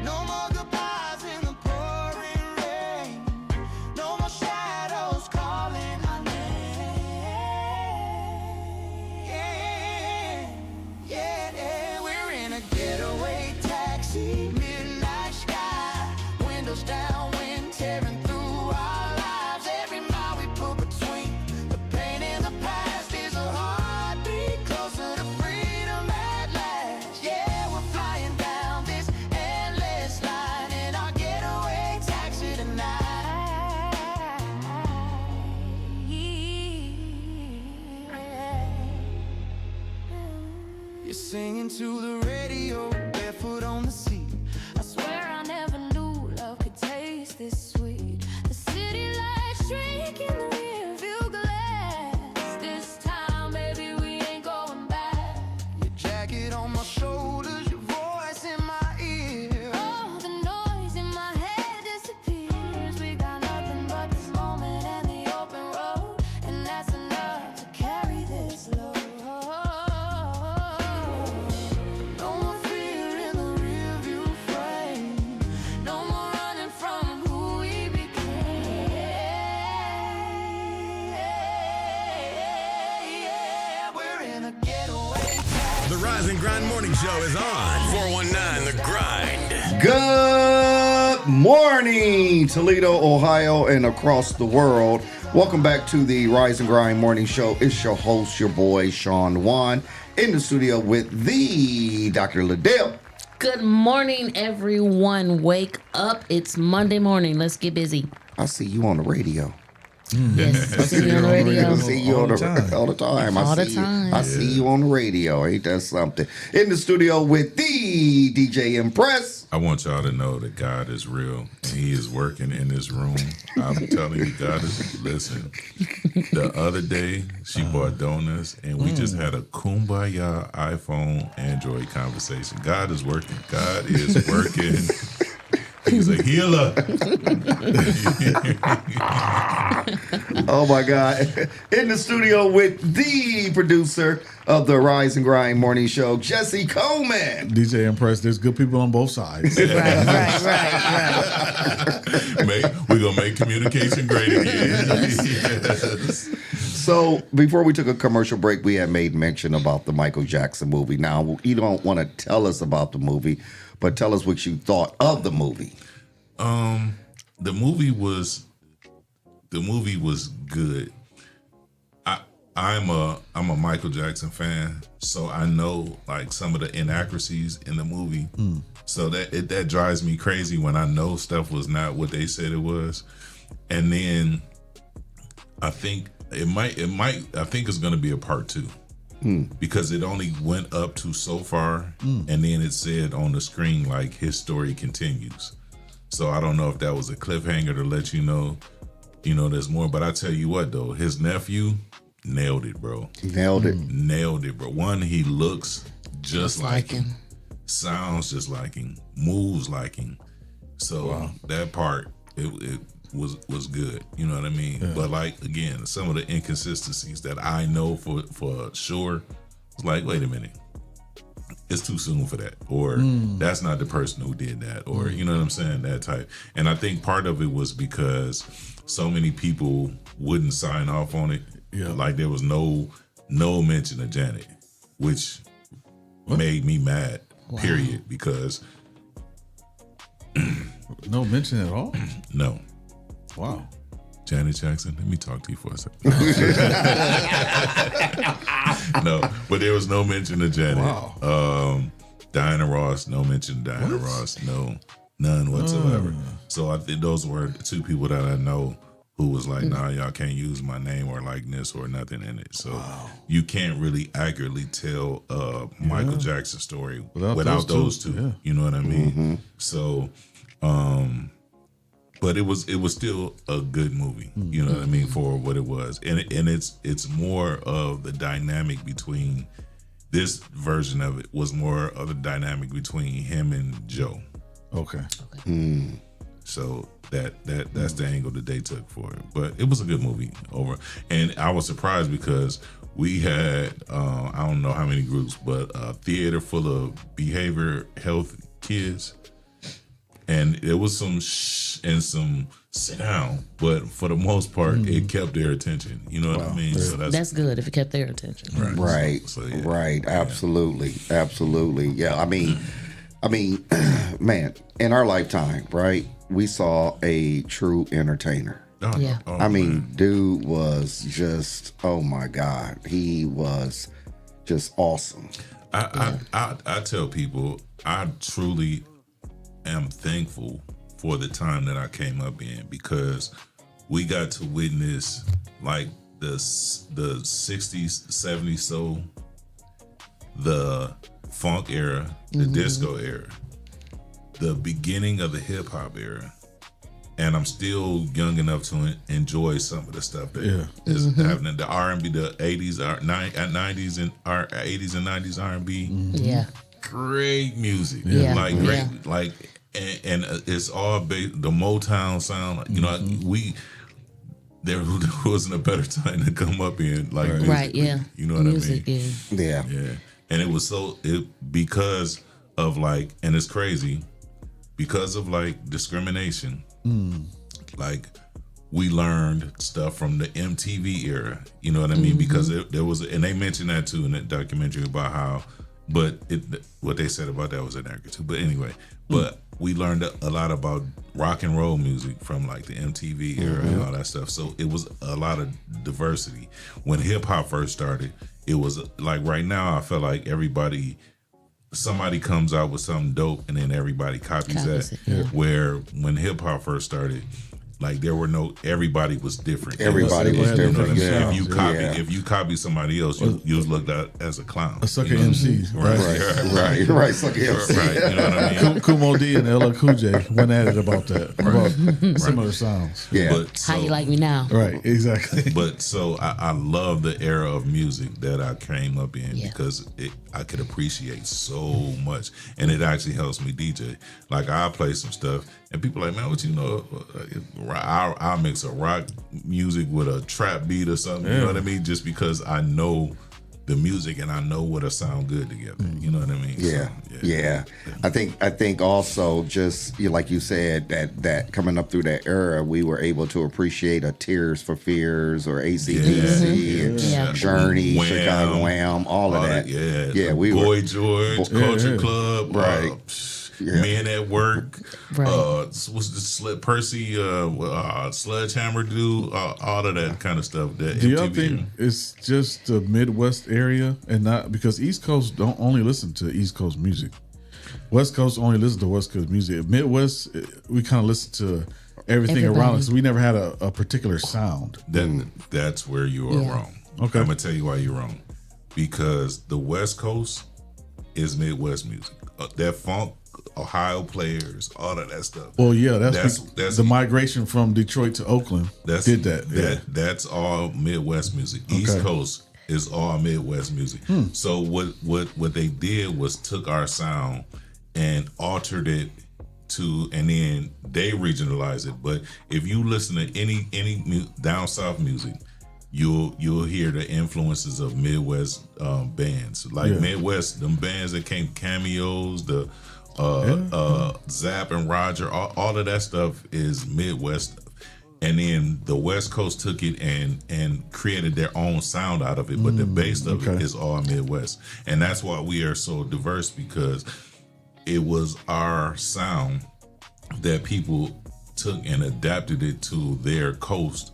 No more goodbyes in the pouring rain. No more shadows calling our name. Yeah, yeah, yeah. We're in a getaway taxi, midnight sky, windows down, wind tearing through our lives. Every mile we put between the pain and the past is a heartbeat closer to freedom at last. Yeah, we're flying down this endless line in our getaway taxi tonight. You're singing to the radio, barefoot on the seat. I swear I never knew love could taste this sweet. The city lights streaking Rise and Grind Morning Show is on. 419 The Grind. Good morning, Toledo, Ohio, and across the world. Welcome back to the Rise and Grind Morning Show. It's your host, your boy, Sean Wan, in the studio with the Dr. Liddell. Good morning, everyone. Wake up. It's Monday morning. Let's get busy. I see you on the radio. Yes, I see you on the radio. I see you all the time. All the time. I see you on the radio. Ain't that something? In the studio with the DJ Impress. I want y'all to know that God is real and He is working in this room. I'm telling you, God is. Listen, the other day she bought donuts and we just had a kumbaya iPhone Android conversation. God is working. God is working. He's a healer. Oh my God. In the studio with the producer of the Rise and Grind Morning Show, Jesse Coleman. DJ Impress, there's good people on both sides. Right. We're going to make communication great again. Yes. So before we took a commercial break, we had made mention about the Michael Jackson movie. Now, you don't want to tell us about the movie, but tell us what you thought of the movie. The movie was good. I'm a Michael Jackson fan, so I know like some of the inaccuracies in the movie. So that drives me crazy when I know stuff was not what they said it was. And then I think I think it's gonna be a part 2. Because it only went up to so far, and then it said on the screen like his story continues. So I don't know if that was a cliffhanger to let you know there's more. But I tell you what though, his nephew nailed it, bro. Nailed it, bro. One, he looks just like him, sounds just like him, moves like him. So that part it was good, you know what I mean? Yeah. But like again, some of the inconsistencies that I know for sure, it's like, wait a minute, it's too soon for that, or that's not the person who did that, or you know what I'm saying, that type. And I think part of it was because so many people wouldn't sign off on it. Yeah. Like there was no mention of Janet, which made me mad. Wow. Period. Because no mention at all. No. Wow. Janet Jackson, let me talk to you for a second. No, but there was no mention of Janet. Wow. Diana Ross, no mention of Diana Ross. No, none whatsoever. So I think those were the two people that I know who was like, nah, y'all can't use my name or likeness or nothing in it. So you can't really accurately tell Michael Jackson story without those two. Yeah. You know what I mean? Mm-hmm. So, but it was still a good movie, you know what I mean, for what it was, and it's more of the dynamic between this version of it was more of the dynamic between him and Joe. Okay. So that's the angle that they took for it, but it was a good movie over, and I was surprised because we had I don't know how many groups, but a theater full of behavior health kids. And there was some and some sit down, but for the most part, it kept their attention. You know what I mean? So that's good if it kept their attention. Right. So, yeah. Right. Absolutely. Yeah. I mean, man, in our lifetime, right? We saw a true entertainer. Yeah. I mean, dude was just, oh my God, he was just awesome. I tell people, I truly am thankful for the time that I came up in, because we got to witness like the 60s, 70s soul, the funk era, the disco era, the beginning of the hip hop era. And I'm still young enough to enjoy some of the stuff that is happening. The R&B, the 80s, 90s and 80s and 90s R&B. Yeah. Great music. Yeah. Like great, like, and it's all based, the Motown sound. Like, you know, there wasn't a better time to come up in, like, right, yeah. You know what music, I mean? Yeah. And it was because of like, and it's crazy, because of like discrimination. Like, we learned stuff from the MTV era. You know what I mean? Because there was, and they mentioned that too in that documentary about how But what they said about that was inaccurate too. But anyway, but we learned a lot about rock and roll music from like the MTV era and all that stuff. So it was a lot of diversity. When hip hop first started, it was like right now I feel like somebody comes out with something dope and then everybody copies that. it, yeah. Where when hip hop first started, like everybody was different. Everybody was You know what I different. mean? Yeah. If you copy somebody else, you was looked at as a clown. A sucker you know? MC. Right. Sucker MC. Right. You know what I mean? Kumo D and LL Cool J went at it about that. About similar sounds. Yeah. But How you like me now? Right, exactly. But so I love the era of music that I came up in because I could appreciate so much, and it actually helps me DJ. Like I play some stuff, and people are like, man, what you know? I'll mix a rock music with a trap beat or something. You know what I mean? Just because I know the music and I know what'll sound good together. You know what I mean? Yeah. So, I think also just like you said that coming up through that era, we were able to appreciate a Tears for Fears or AC/DC and Journey, Wham, Chicago Wham, all of that. Yeah, we Boy were George, Culture Club, Right. Men at Work, Right. what's the Percy, Sledgehammer dude, all of that kind of stuff. That Do y'all MTV think it's just the Midwest area and not because East Coast don't only listen to East Coast music? West Coast only listen to West Coast music. Midwest, we kind of listen to everything around us. We never had a particular sound. That's where you are wrong. Okay. I'm gonna tell you why you're wrong. Because the West Coast is Midwest music. That funk, Ohio players, all of that stuff. Well, yeah, that's the the migration from Detroit to Oakland did that. That's all Midwest music. East Coast is all Midwest music. So what they did was took our sound and altered it and then they regionalized it. But if you listen to any down south music, you'll hear the influences of Midwest bands. Like Midwest, them bands that came cameos, the Zapp and Roger, all of that stuff is Midwest. And then the West Coast took it and created their own sound out of it, but the base of it is all Midwest. And that's why we are so diverse, because it was our sound that people took and adapted it to their coast,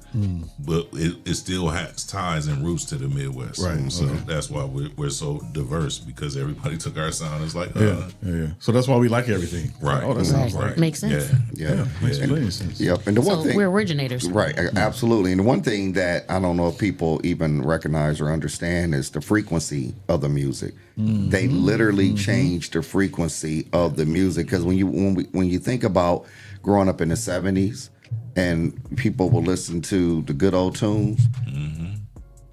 but it still has ties and roots to the Midwest. Right. So that's why we're so diverse, because everybody took our sound. It's like, So that's why we like everything. Right. Oh, that sounds right. Makes sense. Yeah. Makes plenty of sense. Yep. And the one So thing we're originators. Right, absolutely. And the one thing that I don't know if people even recognize or understand is the frequency of the music. They literally changed the frequency of the music, because when you think about growing up in the 70s and people will listen to the good old tunes,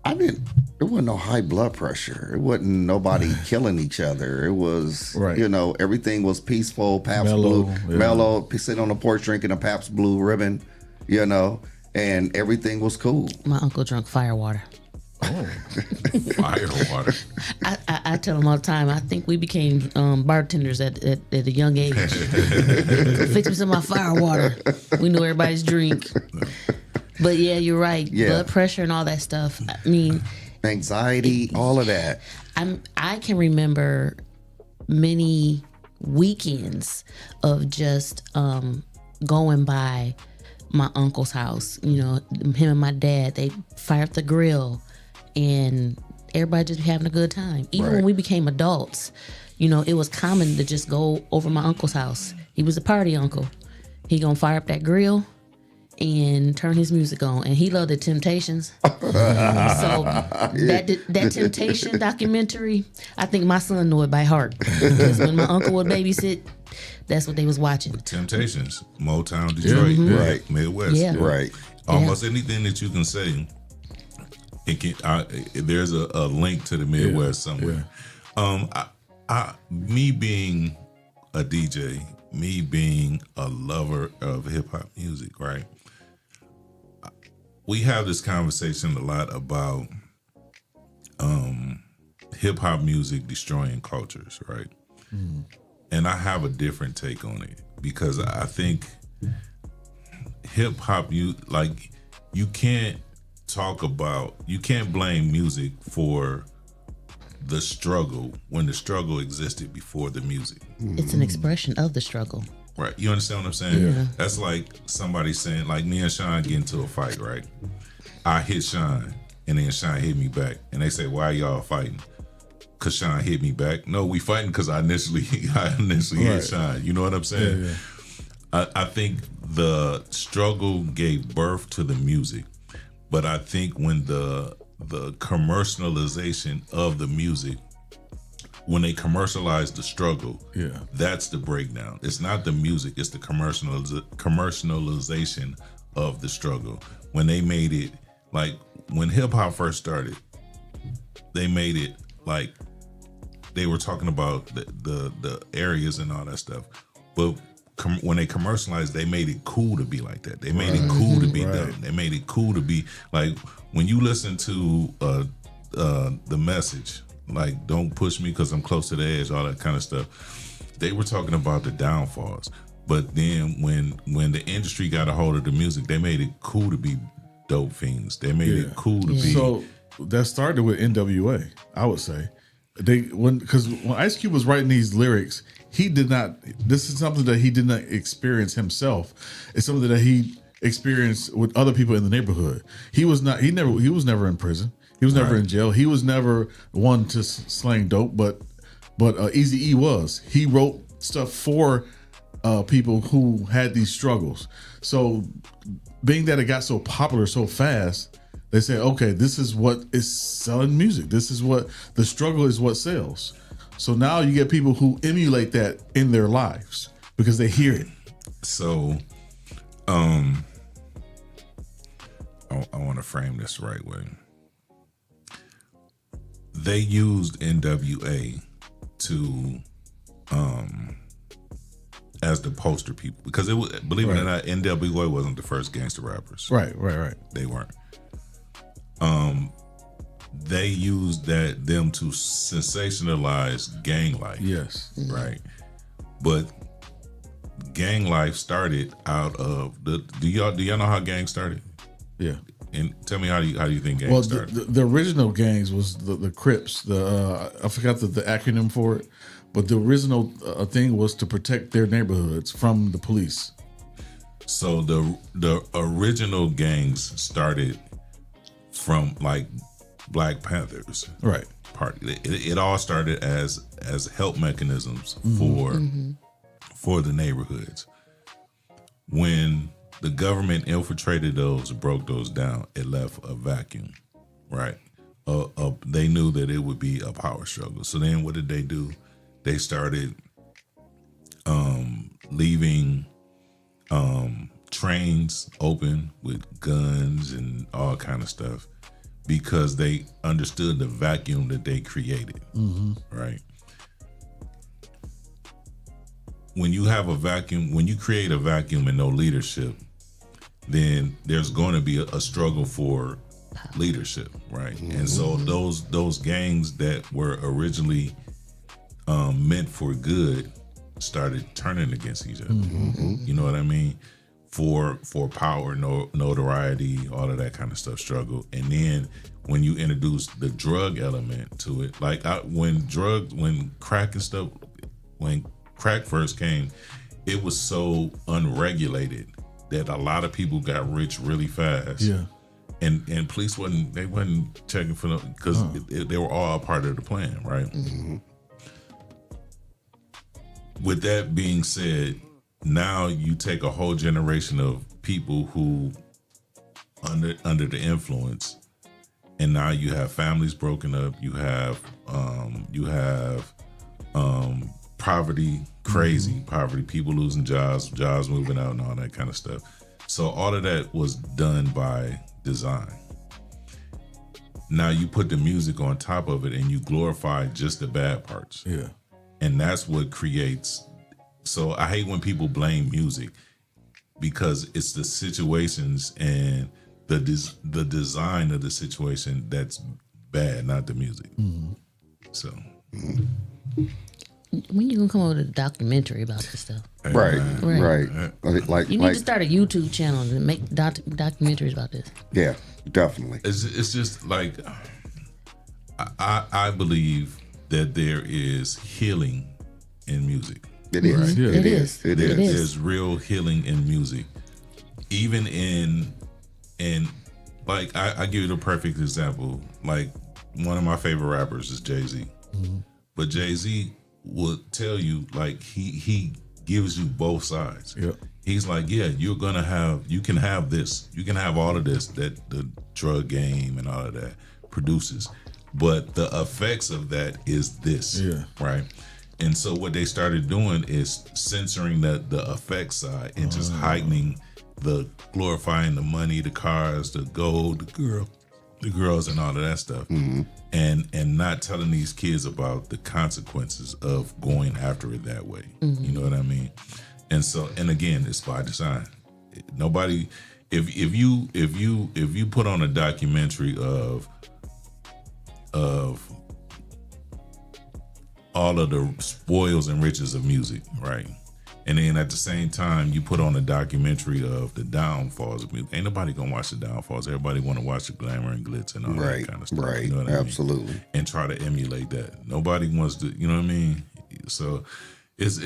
there wasn't no high blood pressure. It wasn't nobody killing each other. It was, everything was peaceful, Pabst Blue, mellow, sitting on the porch drinking a Pabst Blue Ribbon, and everything was cool. My uncle drunk firewater. Firewater. I tell him all the time, I think we became bartenders at a young age. Fix me some of my firewater. We knew everybody's drink. But yeah, you're right. Yeah. Blood pressure and all that stuff. I mean, anxiety, all of that. I can remember many weekends of just going by my uncle's house. Him and my dad, they fire up the grill and everybody just having a good time. Even when we became adults, it was common to just go over my uncle's house. He was a party uncle. He gonna fire up that grill and turn his music on, and he loved the Temptations. So that Temptation documentary, I think my son knew it by heart, because when my uncle would babysit, that's what they was watching. Temptations, Motown, Detroit, Right. Midwest, Right. Almost anything that you can say, there's a link to the Midwest somewhere. Me being a DJ, me being a lover of hip hop music, right? We have this conversation a lot about hip hop music destroying cultures, right? And I have a different take on it, because I think hip hop, you can't blame music for the struggle when the struggle existed before the music. It's an expression of the struggle. Right. You understand what I'm saying? Yeah. That's like somebody saying, like me and Sean get into a fight, right? I hit Sean and then Sean hit me back. And they say, why y'all fighting? Because Sean hit me back. No, we fighting because I initially hit Sean. You know what I'm saying? Yeah. I think the struggle gave birth to the music. But I think when the commercialization of the music, when they commercialize the struggle, that's the breakdown. It's not the music, it's the commercialization of the struggle. When they made it, like when hip hop first started, they made it like they were talking about the areas and all that stuff. But when they commercialized, they made it cool to be like that. They made it cool to be dumb. They made it cool to be like when you listen to The Message, like don't push me because I'm close to the edge, all that kind of stuff. They were talking about the downfalls. But then when the industry got a hold of the music, they made it cool to be dope fiends. They made it cool to be. So that started with NWA, I would say. Because when Ice Cube was writing these lyrics, he did not. This is something that he did not experience himself. It's something that he experienced with other people in the neighborhood. He was not. He was never in prison. He was never in jail. He was never one to slang dope. But Eazy-E was. He wrote stuff for people who had these struggles. So being that it got so popular so fast, they say, okay, this is what is selling music. This is what the struggle is what sells. So now you get people who emulate that in their lives because they hear it. So, I want to frame this the right way. They used NWA to, as the poster people, because it was, believe it or not, NWA wasn't the first gangster rappers. Right. They weren't. They used them to sensationalize gang life. Yes. Right. But gang life started out of do y'all know how gang started? Yeah. And tell me how do you think gang started? The original gangs was the Crips. I forgot the acronym for it, but the original thing was to protect their neighborhoods from the police. So the original gangs started from like Black Panthers, right? Party. It all started as help mechanisms for the neighborhoods. When the government infiltrated those, broke those down, it left a vacuum, right? They knew that it would be a power struggle. So then, what did they do? They started leaving trains open with guns and all kind of stuff, because they understood the vacuum that they created, right? When you have a vacuum, when you create a vacuum and no leadership, then there's going to be a struggle for leadership, right? And so those gangs that were originally meant for good started turning against each other. You know what I mean? For power, notoriety, all of that kind of stuff, struggle. And then when you introduce the drug element to it, like when crack and stuff, when crack first came, it was so unregulated that a lot of people got rich really fast. Yeah. And police wasn't checking for them because they were all a part of the plan, right? With that being said, now you take a whole generation of people who under the influence, and now you have families broken up. You have poverty, crazy poverty, people losing jobs moving out, and all that kind of stuff. So all of that was done by design. Now you put the music on top of it, and you glorify just the bad parts. Yeah. And that's what creates. So I hate when people blame music, because it's the situations and the design of the situation that's bad, not the music. So when you gonna come up with a documentary about this stuff? Right. Like you need to start a YouTube channel and make documentaries about this. Yeah, definitely. It's just like I believe that there is healing in music. It is. Right. Yeah. It is. It is. There's real healing in music, even in like I give you the perfect example. Like one of my favorite rappers is Jay-Z, but Jay-Z will tell you like he gives you both sides. Yep. He's like, yeah, you can have this, you can have all of this that the drug game and all of that produces, but the effects of that is this, right? And so what they started doing is censoring the effect side and just heightening the glorifying the money, the cars, the gold, the girls, and all of that stuff, and not telling these kids about the consequences of going after it that way. You know what I mean? And so, and again, it's by design. Nobody, if you put on a documentary of all of the spoils and riches of music, right? And then at the same time, you put on a documentary of the downfalls of music. Ain't nobody gonna watch the downfalls. Everybody want to watch the glamour and glitz and all that kind of stuff. Right, you know what absolutely. I mean? And try to emulate that. Nobody wants to, you know what I mean? So it's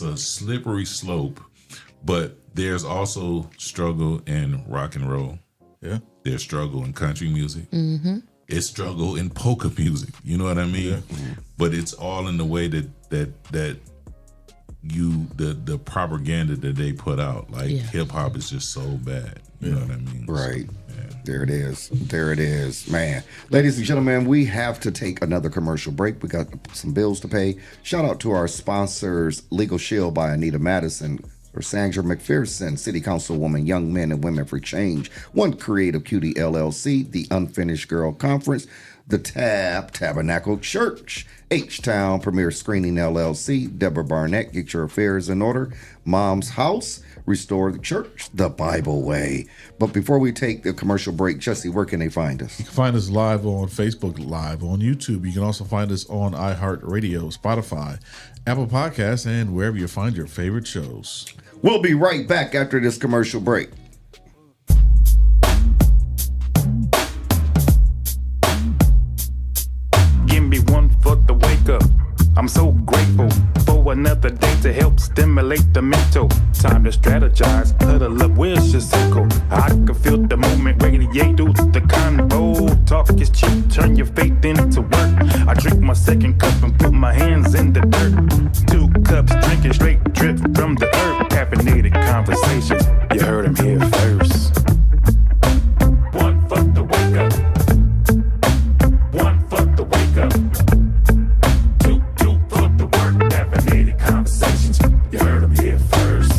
a slippery slope, but there's also struggle in rock and roll. Yeah. There's struggle in country music. It's struggle in polka music. You know what I mean? But it's all in the way that you the propaganda that they put out. Like hip hop is just so bad. You know what I mean? Right. So, There it is. There it is. Man. Ladies and gentlemen, we have to take another commercial break. We got some bills to pay. Shout out to our sponsors, Legal Shield by Anita Madison, or Sandra McPherson, City Councilwoman, Young Men and Women for Change, One Creative Cutie LLC, The Unfinished Girl Conference, The Tabernacle Church, H-Town Premier Screening LLC, Deborah Barnett, Get Your Affairs in Order, Mom's House, Restore the Church, The Bible Way. But before we take the commercial break, Jesse, where can they find us? You can find us live on Facebook, live on YouTube. You can also find us on iHeartRadio, Spotify, Apple Podcasts, and wherever you find your favorite shows. We'll be right back after this commercial break. Give me one foot to wake up. I'm so grateful for another day to help stimulate the mental. Time to strategize, huddle up, where's your circle? I can feel the movement radiate through the convo. Talk is cheap, turn your faith into work. I drink my second cup and put my hands in the dirt. 2 cups, drinking straight drip from the earth. Caffeinated conversations, you heard them here first. 1 foot to wake up. 1 foot to wake up. You heard them here first.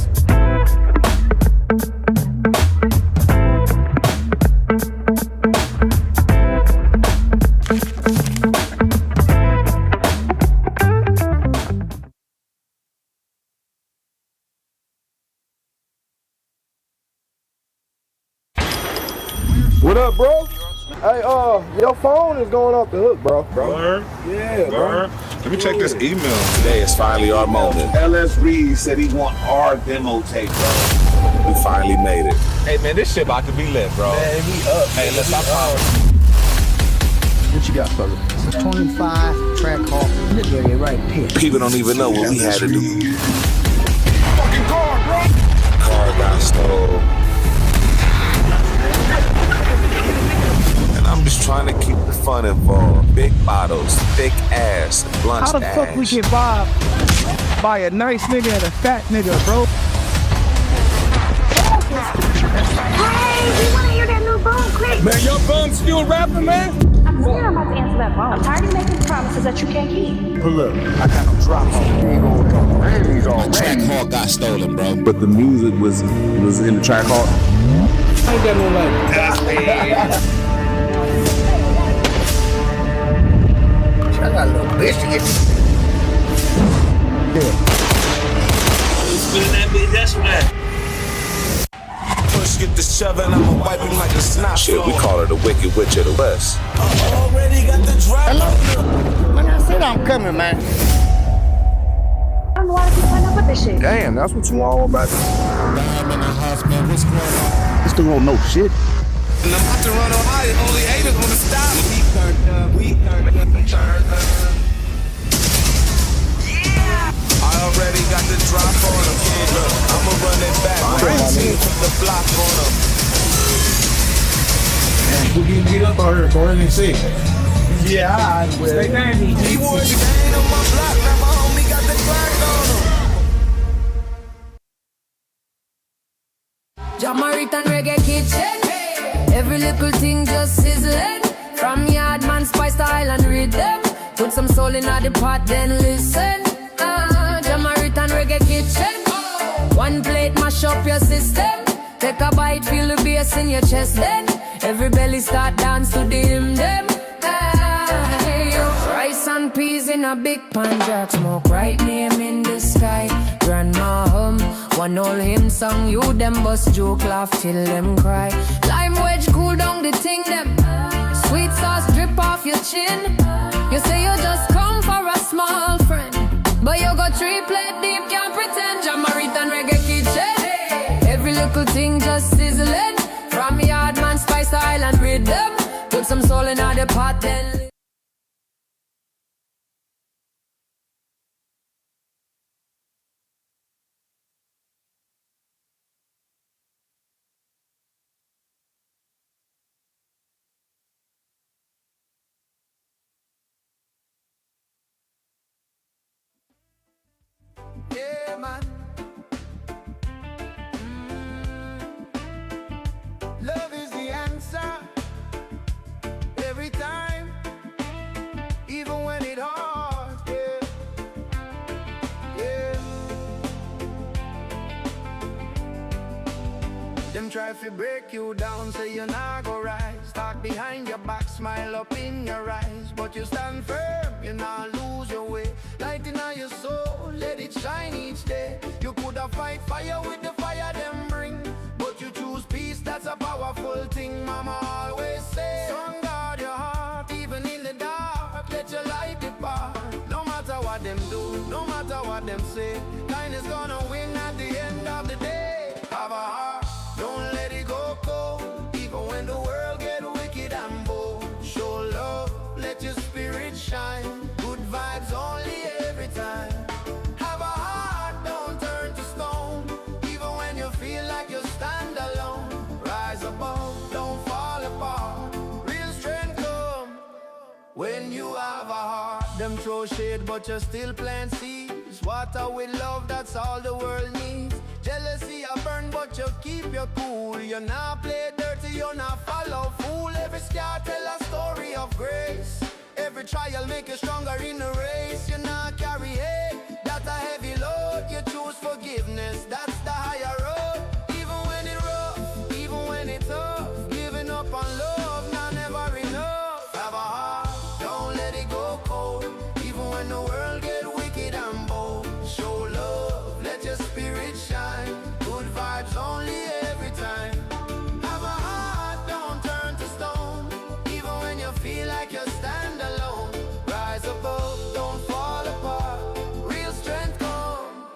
What up, bro? Hey, your phone is going off the hook, bro. Word? Yeah, bro. Let me check this email. Today is finally our moment. LS Reed said he want our demo tape, bro. We finally made it. Hey, man, this shit about to be lit, bro. Man, we up. Hey, let's stop talking. What you got, brother? It's a 25 track Hawk. This radio right here. People don't even know what we had to do. Fucking car, bro. Car got stole. And I'm just trying to keep the fun involved. Big bottles, thick ass, blunt ass. How the fuck we get robbed by a nice nigga and a fat nigga, bro? Hey, we wanna hear that new bone quick. Man, your bum still rapping, man? I'm scared I'm about to answer that phone. I'm tired of making promises that you can't keep. Pull up. I got no drop on. Track Hawk got stolen, bro. But the music was in the Track Hawk. I ain't got no light. I got a little biscuit. Spin that bitch, that's right. Push, get the shove, and I'ma wipe him like a snot. Shit, we call her the Wicked Witch of the West. Already got the drop. Hello? Man, I said I'm coming, man. I don't know why I keep putting up with this shit. Damn, that's what you all about. I'm in the house, man. What's going on? This dude don't know shit. And I'm about to run Ohio, only haters wanna stop me. We turned up, I already got the drop on them. Look, I'ma run it back. Put the block on them. We're getting beat up out here, boy. They say. Yeah, I will. Stay down. He was the gang on my block, now my homie got the clock on him. Jamaican reggae kitchen. Every little thing just sizzling. From Yardman spice to Island rhythm. Put some soul in the pot, then listen. Jamaican reggae kitchen. One plate mash up your system. Take a bite, feel the bass in your chest. Then every belly start dance to the hymn them. Rice and peas in a big pan, jack smoke, right name in the sky. Grandma hum, one old hymn song, you them bust joke, laugh till them cry. Lime wedge cool down the thing them. Sweet sauce drip off your chin. You say you just come for a small friend, but you got 3 plate deep, can't pretend. Jamaican reggae kitchen. Every little thing just sizzling. From Yardman spice to Island rhythm. Put some soul in the pot then. Yeah, man. Love is the answer. Every time, even when it hard. Yeah, yeah. Them try to break you down, say you're not gonna rise. Talk behind your back, smile up in your eyes, but you stand firm, you not lose your way. Light in your soul, let it shine each day. You coulda fight fire with the fire them bring, but you choose peace, that's a powerful thing. Mama always say, son, guard your heart, even in the dark, let your light depart. No matter what them do, no matter what them say, kindness gonna win at the end of the day. Have a heart, don't let it go cold, even when the world get wicked and bold. Show love, let your spirit shine, good vibes only every time. Have a heart, don't turn to stone, even when you feel like you stand alone. Rise above, don't fall apart, real strength come when you have a heart. Them throw shade but you still plant seeds. Water with love, that's all the world needs. Jealousy I burn but you keep your cool. You're not play dirty, you're not follow fool. Every scar tell a story of grace. Every trial make you stronger in the race. You not carry hate, that's a heavy load. You choose forgiveness, that's the higher road. Even when it rough, even when it's tough, giving up on love, not never enough. Have a heart, don't let it go cold, even when the world get wicked and bold. Show love, let your spirit shine, good vibes only every time. Have a heart, don't turn to stone, even when you feel like you stand alone. Rise above, don't fall apart, real strength come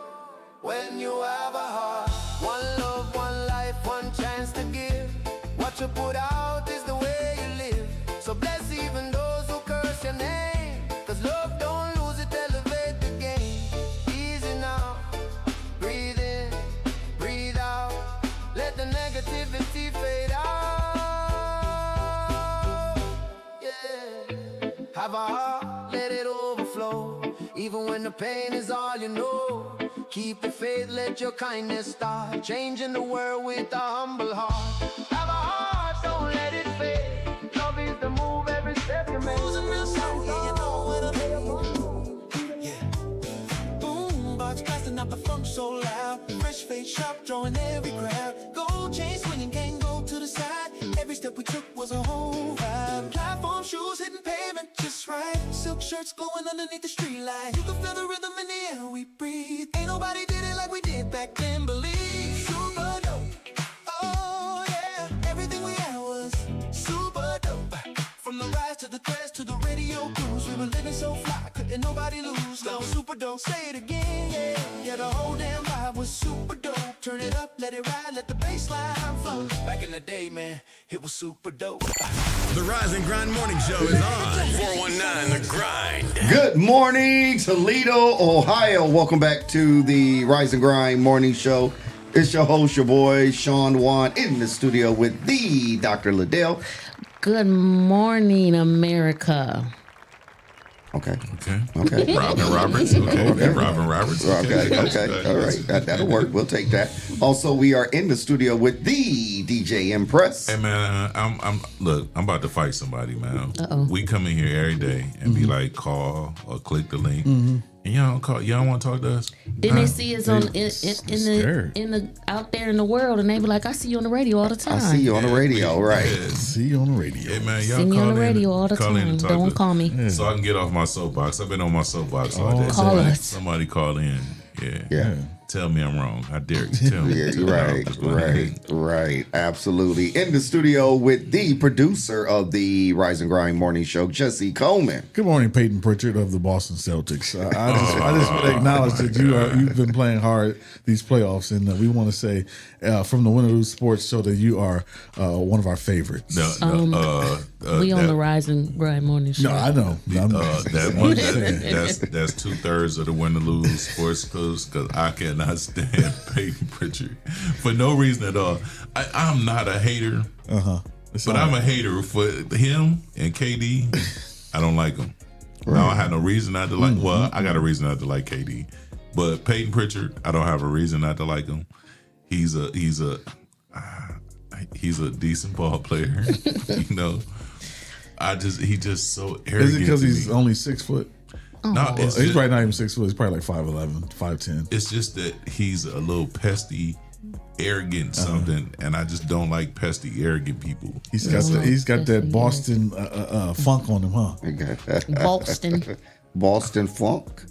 when you have a heart. One love, one life, one chance to give. What you put out is the way you live. So bless even those who curse your name, cause love don't lose it, elevate the game. Easy now, breathe in, breathe out, let the negativity fade out. Yeah. Have a heart, let it overflow, even when the pain is all you know. Keep the faith, let your kindness start, changing the world with a humble heart. Have a heart, don't let it fade. Love is the move, every step you make. Moving real slow, yeah, you know what I mean. Yeah. Boom, box blasting up the funk so loud. Fresh face, sharp, drawing every crowd. Gold chain swinging, can't go to the side. Every step we took was a whole vibe. Platform shoes hitting pavement just right. Silk shirts glowing underneath the street light. You can feel the rhythm in the air we breathe. Ain't nobody did it like we did back then, believe. Super dope. Oh yeah, everything we had was super dope. From the rise to the threads to the radio cruise, we were living so fly, couldn't nobody lose. Now super dope, say it again, yeah. Yeah, the whole damn vibe was super dope. Turn it up let it ride, let the bass line flow. Back in the day, man, it was super dope. The Rise and Grind Morning Show is on 419 The Grind. Good morning, Toledo, Ohio. Welcome back to the Rise and Grind Morning Show. It's your host, your boy, Sean Juan, in the studio with the Dr. Liddell. Good morning, America. Okay. Robin Roberts. Okay. Robin Roberts. Okay. All right. That'll work. We'll take that. Also, we are in the studio with the DJ Impress. Hey man, I'm about to fight somebody, man. Uh-oh. We come in here every day and be like, call or click the link, and y'all don't call. Y'all want to talk to us? Then they see us on in the out there in the world, and they be like, "I see you on the radio all the time." I see you on the radio, right? See you on the radio. Hey man, y'all See me call on the radio all the call in time. and talk Don't to- call me. so I can get off my soapbox. I've been on my soapbox all day. Call us. Somebody call in. Yeah. Tell me I'm wrong. I dare you. Tell me. Yeah, Tell me I'm right. Absolutely. In the studio with the producer of the Rise and Grind Morning Show, Jesse Coleman. Good morning, Peyton Pritchard of the Boston Celtics. I just want to acknowledge that you've been playing hard these playoffs, and we want to say from the Win or Lose Sports Show that you are one of our favorites. We on the Rise and Grind Morning Show. No, I know. That's 2/3 of the Win or Lose Sports Clubs, because I cannot stand Peyton Pritchard for no reason at all. I'm not a hater, but I'm a hater for him and KD. I don't like him. I don't have no reason not to like. Well, I got a reason not to like KD, but Peyton Pritchard, I don't have a reason not to like him. He's a decent ball player, you know. He just so arrogant. Is it because he's only 6 foot? No, he's probably not even 6 foot. He's probably like 5'11", 5'10". It's just that he's a little pesty, arrogant something, and I just don't like pesty, arrogant people. He's got that Boston funk on him, huh? Boston funk.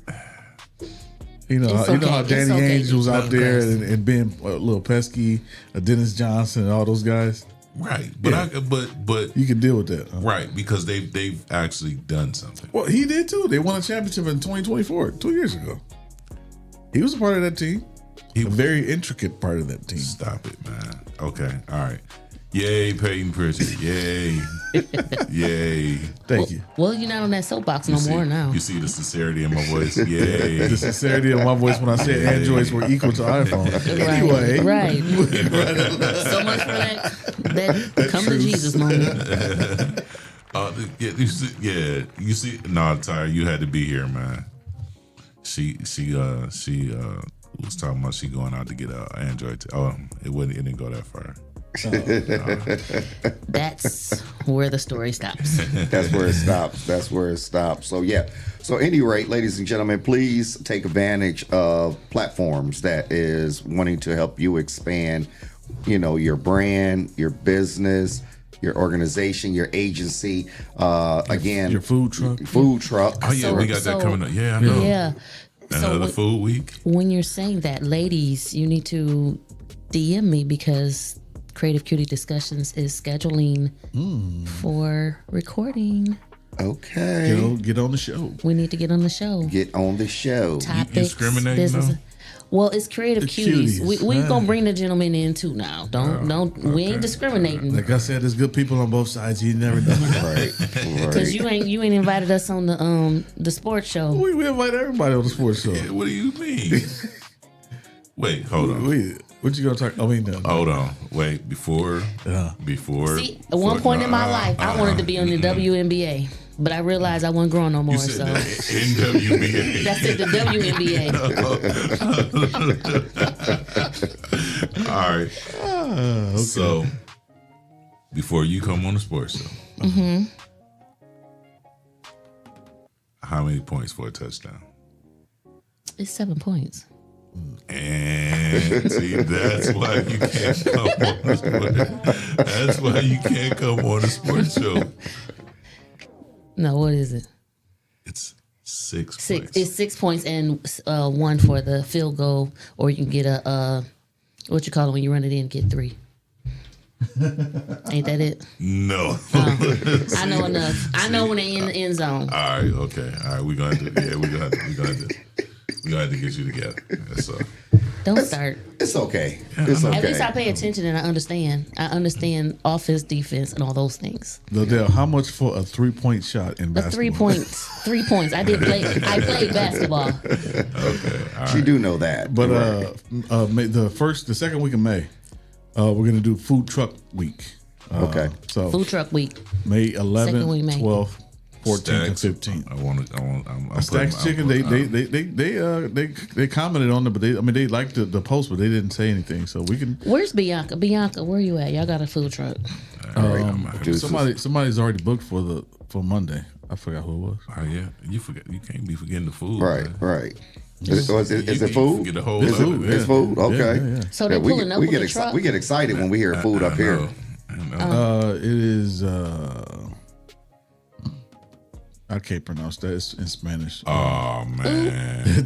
You know how Danny Ainge was out there and being a little pesky, Dennis Johnson and all those guys. Right, but but you can deal with that, huh? Right? Because they've actually done something. Well, he did too. They won a championship in 2024, 2 years ago. He was a part of that team. A very intricate part of that team. Stop it, man. Okay, all right. Yay, Peyton Pritchard. Yay, yay. Thank you. Well, you're not on that soapbox no more now. You see the sincerity in my voice. Yay. The sincerity in my voice when I said Androids were equal to iPhone. Anyway, right. So much for that come to Jesus moment. You see. No, Tyre, you had to be here, man. She was talking about she going out to get an Android. It didn't go that far. That's where the story stops. That's where it stops. So yeah. So at any rate, ladies and gentlemen, please take advantage of platforms that is wanting to help you expand, your brand, your business, your organization, your agency. Again, your food truck. Oh yeah, we got that coming up. Yeah, I know. Yeah. Another food week. When you're saying that, ladies, you need to DM me because Creative Cutie Discussions is scheduling for recording. Okay. Get on the show. We need to get on the show. Get on the show. Topics, you discriminating business. though? Well, it's Creative Cuties. We gonna bring the gentleman in too now. We ain't discriminating. Like I said, there's good people on both sides. You never know. Right. Because you ain't invited us on the sports show. We invite everybody on the sports show. Yeah, what do you mean? Wait, hold on. What you gonna talk? Hold on. Wait, before. See, at one point in my life, I wanted to be on the WNBA, but I realized I wasn't growing no more. You said so NWBA. That's it, the WNBA. All right. Okay. So, before you come on the sports show, how many points for a touchdown? It's 7 points. And see, that's why you can't come on the sports. That's why you can't come on the sports show. No, what is it? It's 6 points. It's 6 points and 1 for the field goal, or you can get a what you call it when you run it in, get 3. Ain't that it? No. I know enough. I know when they in the end zone. All right, okay. All right, we're gonna have to get you together. That's all. Don't start. It's okay. It's okay. At least I pay attention and I understand. I understand offense, defense, and all those things. Liddell, how much for a 3-point shot in basketball? 3 points. 3 points. I played basketball. Okay, all She right. do know that. But the second week of May, we're gonna do food truck week. Okay. So Food truck week. May Second week, 11th, May. 12th, 14th, Stacks. and 15th. I'm Stacks Chicken. They commented on it, but they liked the post, but they didn't say anything. So we can. Where's Bianca? Bianca, where you at? Y'all got a food truck. Somebody's already booked for Monday. I forgot who it was. Oh yeah, you forget. You can't be forgetting the food. Right, man. right. You Is it food? Forget the whole It's food. yeah. It's food. Okay. Yeah. So they're pulling up with the truck? We get excited when we hear food up here. It is. I can't pronounce that. It's in Spanish. Oh man.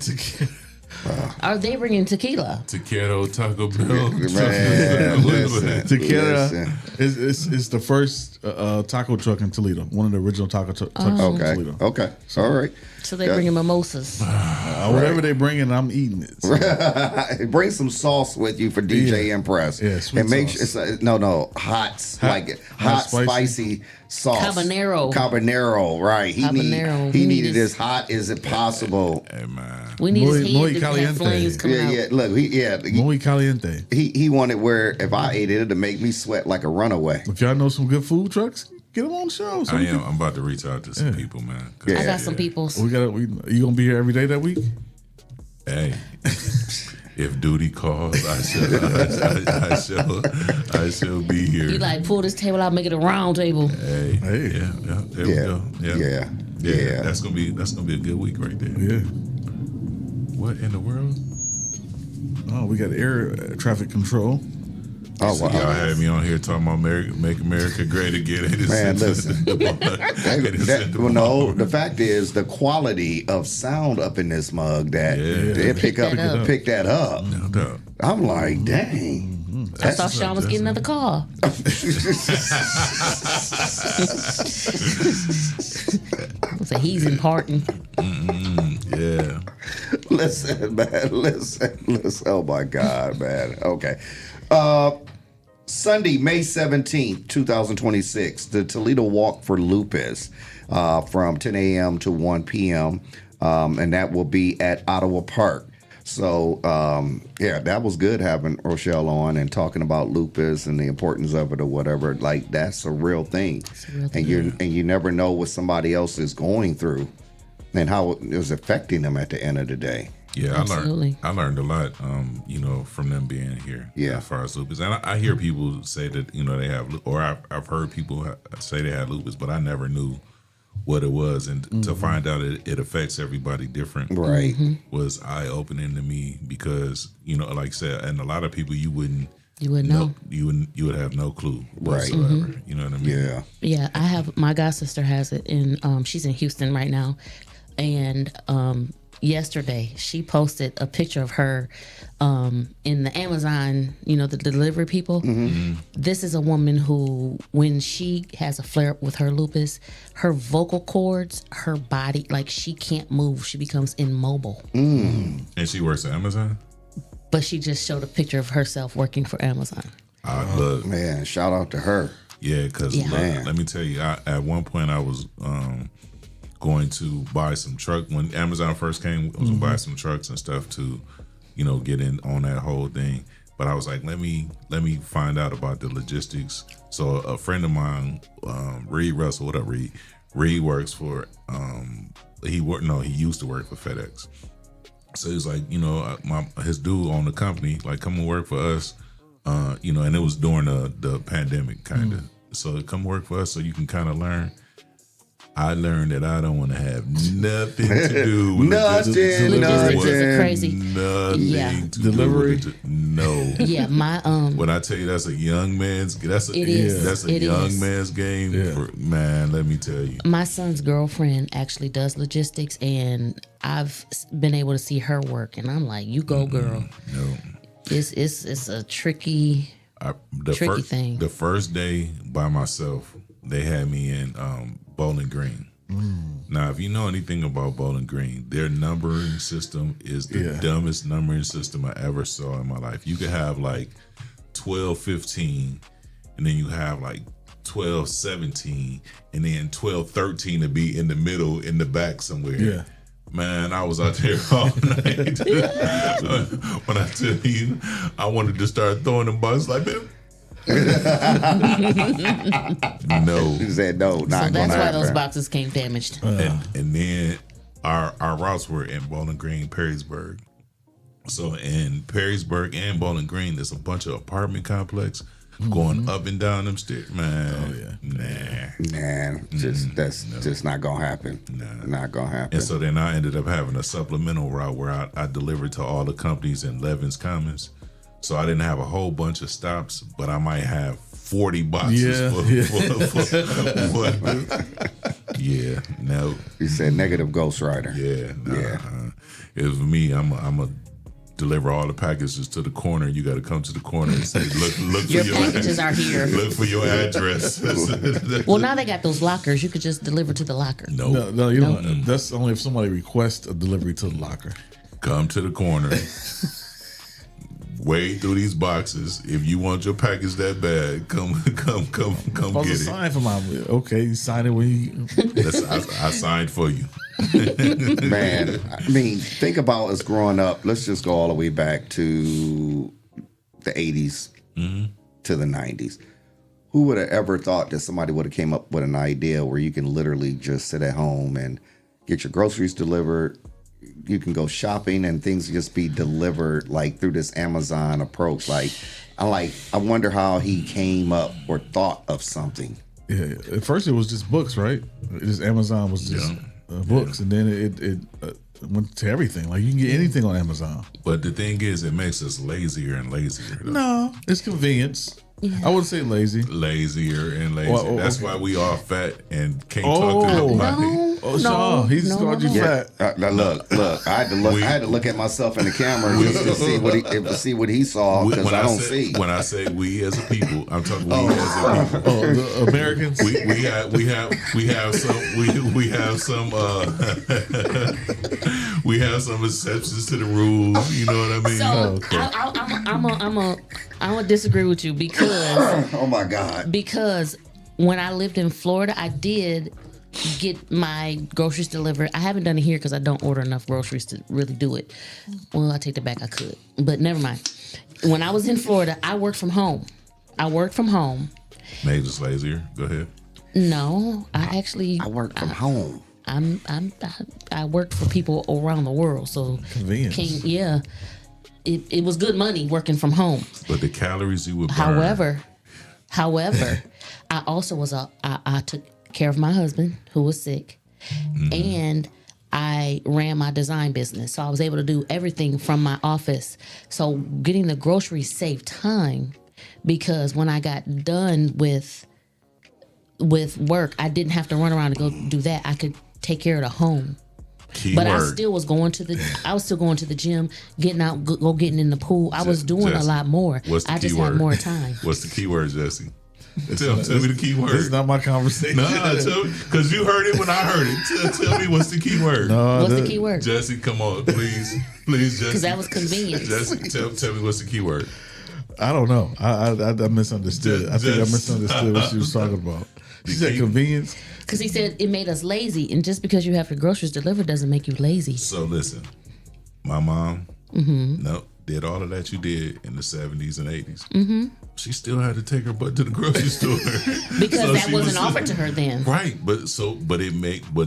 Are they bringing tequila? Taquero Taco Bell. Man, listen, Tequila listen. is the first taco truck in Toledo. One of the original taco trucks in Okay. Toledo. Okay. All right. So they bringing mimosas. Whatever they bringing, I'm eating it. So. Bring some sauce with you for DJ Impress. Yeah, sweet and make sauce. sure it's hot, spicy sauce. Cabanero, right? He needed as hot as it possible. Hey man. We need his Muy head to have caliente. flames coming out. Yeah. Look, Muy caliente. He wanted where if I ate it, it'd make me sweat like a runaway. If y'all know some good food trucks, get them on the show. So I'm about to reach out to some people, man. Yeah. I got some peoples. You gonna be here every day that week? Hey, if duty calls, I shall be here. You like pull this table out, make it a round table. Hey, yeah, there we go. Yeah. That's gonna be a good week right there. Yeah. What in the world? Oh, we got air traffic control. Oh, So wow. y'all had me on here talking about Make America Great Again. Man, listen. The fact is the quality of sound up in this mug that it pick that up. No doubt. I'm like, dang. I thought Sean was getting another call. So he's imparting. Yeah. Listen, man. Listen. Oh my God, man. Okay. Sunday, May 17th, 2026, the Toledo Walk for Lupus from 10 a.m. to 1 p.m. And that will be at Ottawa Park. So, that was good having Rochelle on and talking about lupus and the importance of it or whatever. Like, that's a real thing. And you never know what somebody else is going through and how it is affecting them at the end of the day. Yeah, Absolutely. I learned a lot, from them being here. Yeah. As far as lupus, and I hear people say that they have, or I've heard people say they had lupus, but I never knew what it was, and to find out it affects everybody different, right, was eye opening to me because like I said, and a lot of people you wouldn't know. You would have no clue whatsoever. You know what I mean? Yeah. I have my god sister has it, and she's in Houston right now, and yesterday she posted a picture of her in the Amazon, the delivery people. This is a woman who, when she has a flare up with her lupus, her vocal cords, her body, like she can't move. She becomes immobile. And she works at Amazon? But she just showed a picture of herself working for Amazon. Look, man, shout out to her. Yeah, because let me tell you, at one point I was going to buy some truck when Amazon first came. I was gonna buy some trucks and stuff to, get in on that whole thing. But I was like, let me find out about the logistics. So a friend of mine, Reed Russell, what up, Reed? Reed works for he used to work for FedEx. So he's like, his dude on the company, like, come and work for us, and it was during the pandemic kind of. So come work for us so you can kind of learn. I learned that I don't want to have nothing to do with logistics are crazy. Nothing to delivery. No. Yeah, my When I tell you that's a young man's, that's a young man's game. Yeah. Man, let me tell you. My son's girlfriend actually does logistics, and I've been able to see her work, and I'm like, you go, girl. No. It's a tricky thing. The first day by myself, they had me in Bowling Green. Now, if you know anything about Bowling Green, their numbering system is the dumbest numbering system I ever saw in my life. You could have like 12-15, and then you have like 12-17, and then 12-13 to be in the middle, in the back somewhere. Yeah. Man, I was out there all night. When I tell you, I wanted to start throwing them boxes like, man. No. He said no, not So gonna that's why happen. those boxes came damaged. And then our routes were in Bowling Green, Perrysburg. So in Perrysburg and Bowling Green, there's a bunch of apartment complex going up and down them stairs. Man, just not gonna happen. Not gonna happen. And so then I ended up having a supplemental route where I delivered to all the companies in Levin's Commons. So I didn't have a whole bunch of stops, but I might have 40 boxes Yeah, no. You said negative ghostwriter. It was me. I'm a deliver all the packages to the corner. You got to come to the corner and say, look Your for your packages are here. Look for your address. Well, now they got those lockers. You could just deliver to the locker. No, you don't. That's only if somebody requests a delivery to the locker. Come to the corner. Wade through these boxes. If you want your package that bad, come get it. Sign for my. Okay, you sign it when you. I signed for you. Man, I mean, think about us growing up. Let's just go all the way back to the 80s to the 90s. Who would have ever thought that somebody would have came up with an idea where you can literally just sit at home and get your groceries delivered? You can go shopping and things just be delivered like through this Amazon approach. I wonder how he came up or thought of something. Yeah, at first it was just books, right? Amazon was just books, and then it went to everything. Like you can get anything on Amazon. But the thing is, it makes us lazier and lazier. Though. No, it's convenience. Yeah. I wouldn't say lazy. Lazier and lazier. Well, that's why we all fat and can't talk to nobody. Sean, he just called you fat. Now look, I had to look at myself in the camera just to see what he saw because I don't see. When I say we as a people, I'm talking we as a people. The Americans. We have some exceptions to the rules. You know what I mean? So I'm gonna disagree with you because oh my God. Because when I lived in Florida, I did get my groceries delivered. I haven't done it here because I don't order enough groceries to really do it. Well, I take that back. I could, but never mind. When I was in Florida, I worked from home. Made us lazier. Go ahead. No, I work from home. I worked for people around the world, so convenience. It was good money working from home. But the calories you would burn. However, I also was I took care of my husband who was sick, and I ran my design business. So I was able to do everything from my office. So getting the groceries saved time because when I got done with work, I didn't have to run around and go do that. I could take care of the home. But I still was going to the gym, getting out, getting in the pool. I was doing Jesse, a lot more. I just had more time. What's the key word, Jesse? Tell me the key word. This is not my conversation. Because you heard it when I heard it. Tell me what's the key word. What's the key word? Jesse, come on, please, Jesse. Because that was convenient. Jesse, tell me what's the key word. I don't know. I misunderstood. I think I misunderstood what she was talking about. She said convenience. Because he said it made us lazy, and just because you have your groceries delivered doesn't make you lazy. So listen, my mom, did all of that you did in the 70s and 80s. She still had to take her butt to the grocery store because that wasn't offered to her then. Right, but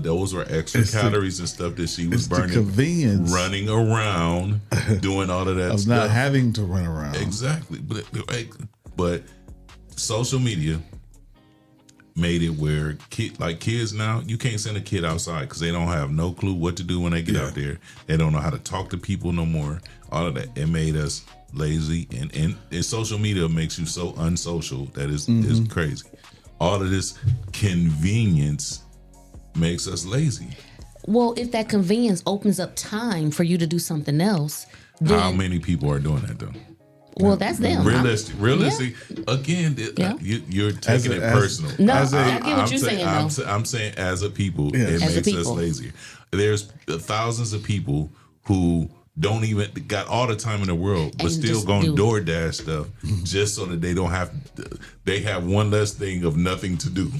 those were extra calories and stuff that she was burning. Convenience, running around, doing all of that of stuff. Not having to run around. Exactly, but social media made it where kids now, you can't send a kid outside because they don't have no clue what to do when they get out there. They don't know how to talk to people no more. All of that. It made us lazy, and social media makes you so unsocial that is crazy. All of this convenience makes us lazy. Well, if that convenience opens up time for you to do something else, then how many people are doing that though? Well, that's them. Realistic. Again, you're taking it personal. No, I get what you're saying. I'm saying as a people, Yeah. it makes us lazier. There's thousands of people who don't even got all the time in the world, but still going DoorDash stuff just so that they don't have. They have one less thing of nothing to do.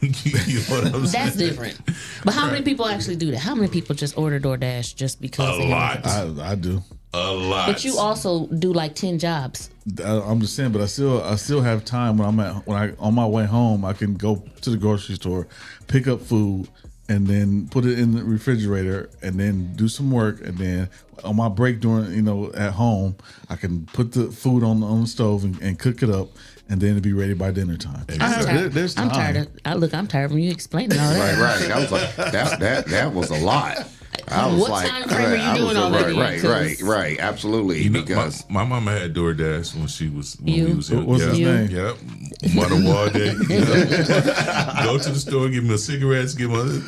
You know what I'm saying? That's different. But how many people actually do that? How many people just order DoorDash just because? A lot. I do. A lot. But you also do like 10 jobs. I'm just saying, but I still have time when I on my way home. I can go to the grocery store, pick up food, and then put it in the refrigerator, and then do some work, and then on my break during at home, I can put the food on the stove and cook it up, and then it'll be ready by dinner time. There's I'm tired. I'm tired when you explaining all that. Right. I was like, that was a lot. I was what like, time frame are you doing all that? Right, absolutely. Because my mama had DoorDash when we was young. What's his name? Yep. Mother Walden. Go to the store, give me a cigarettes, give me and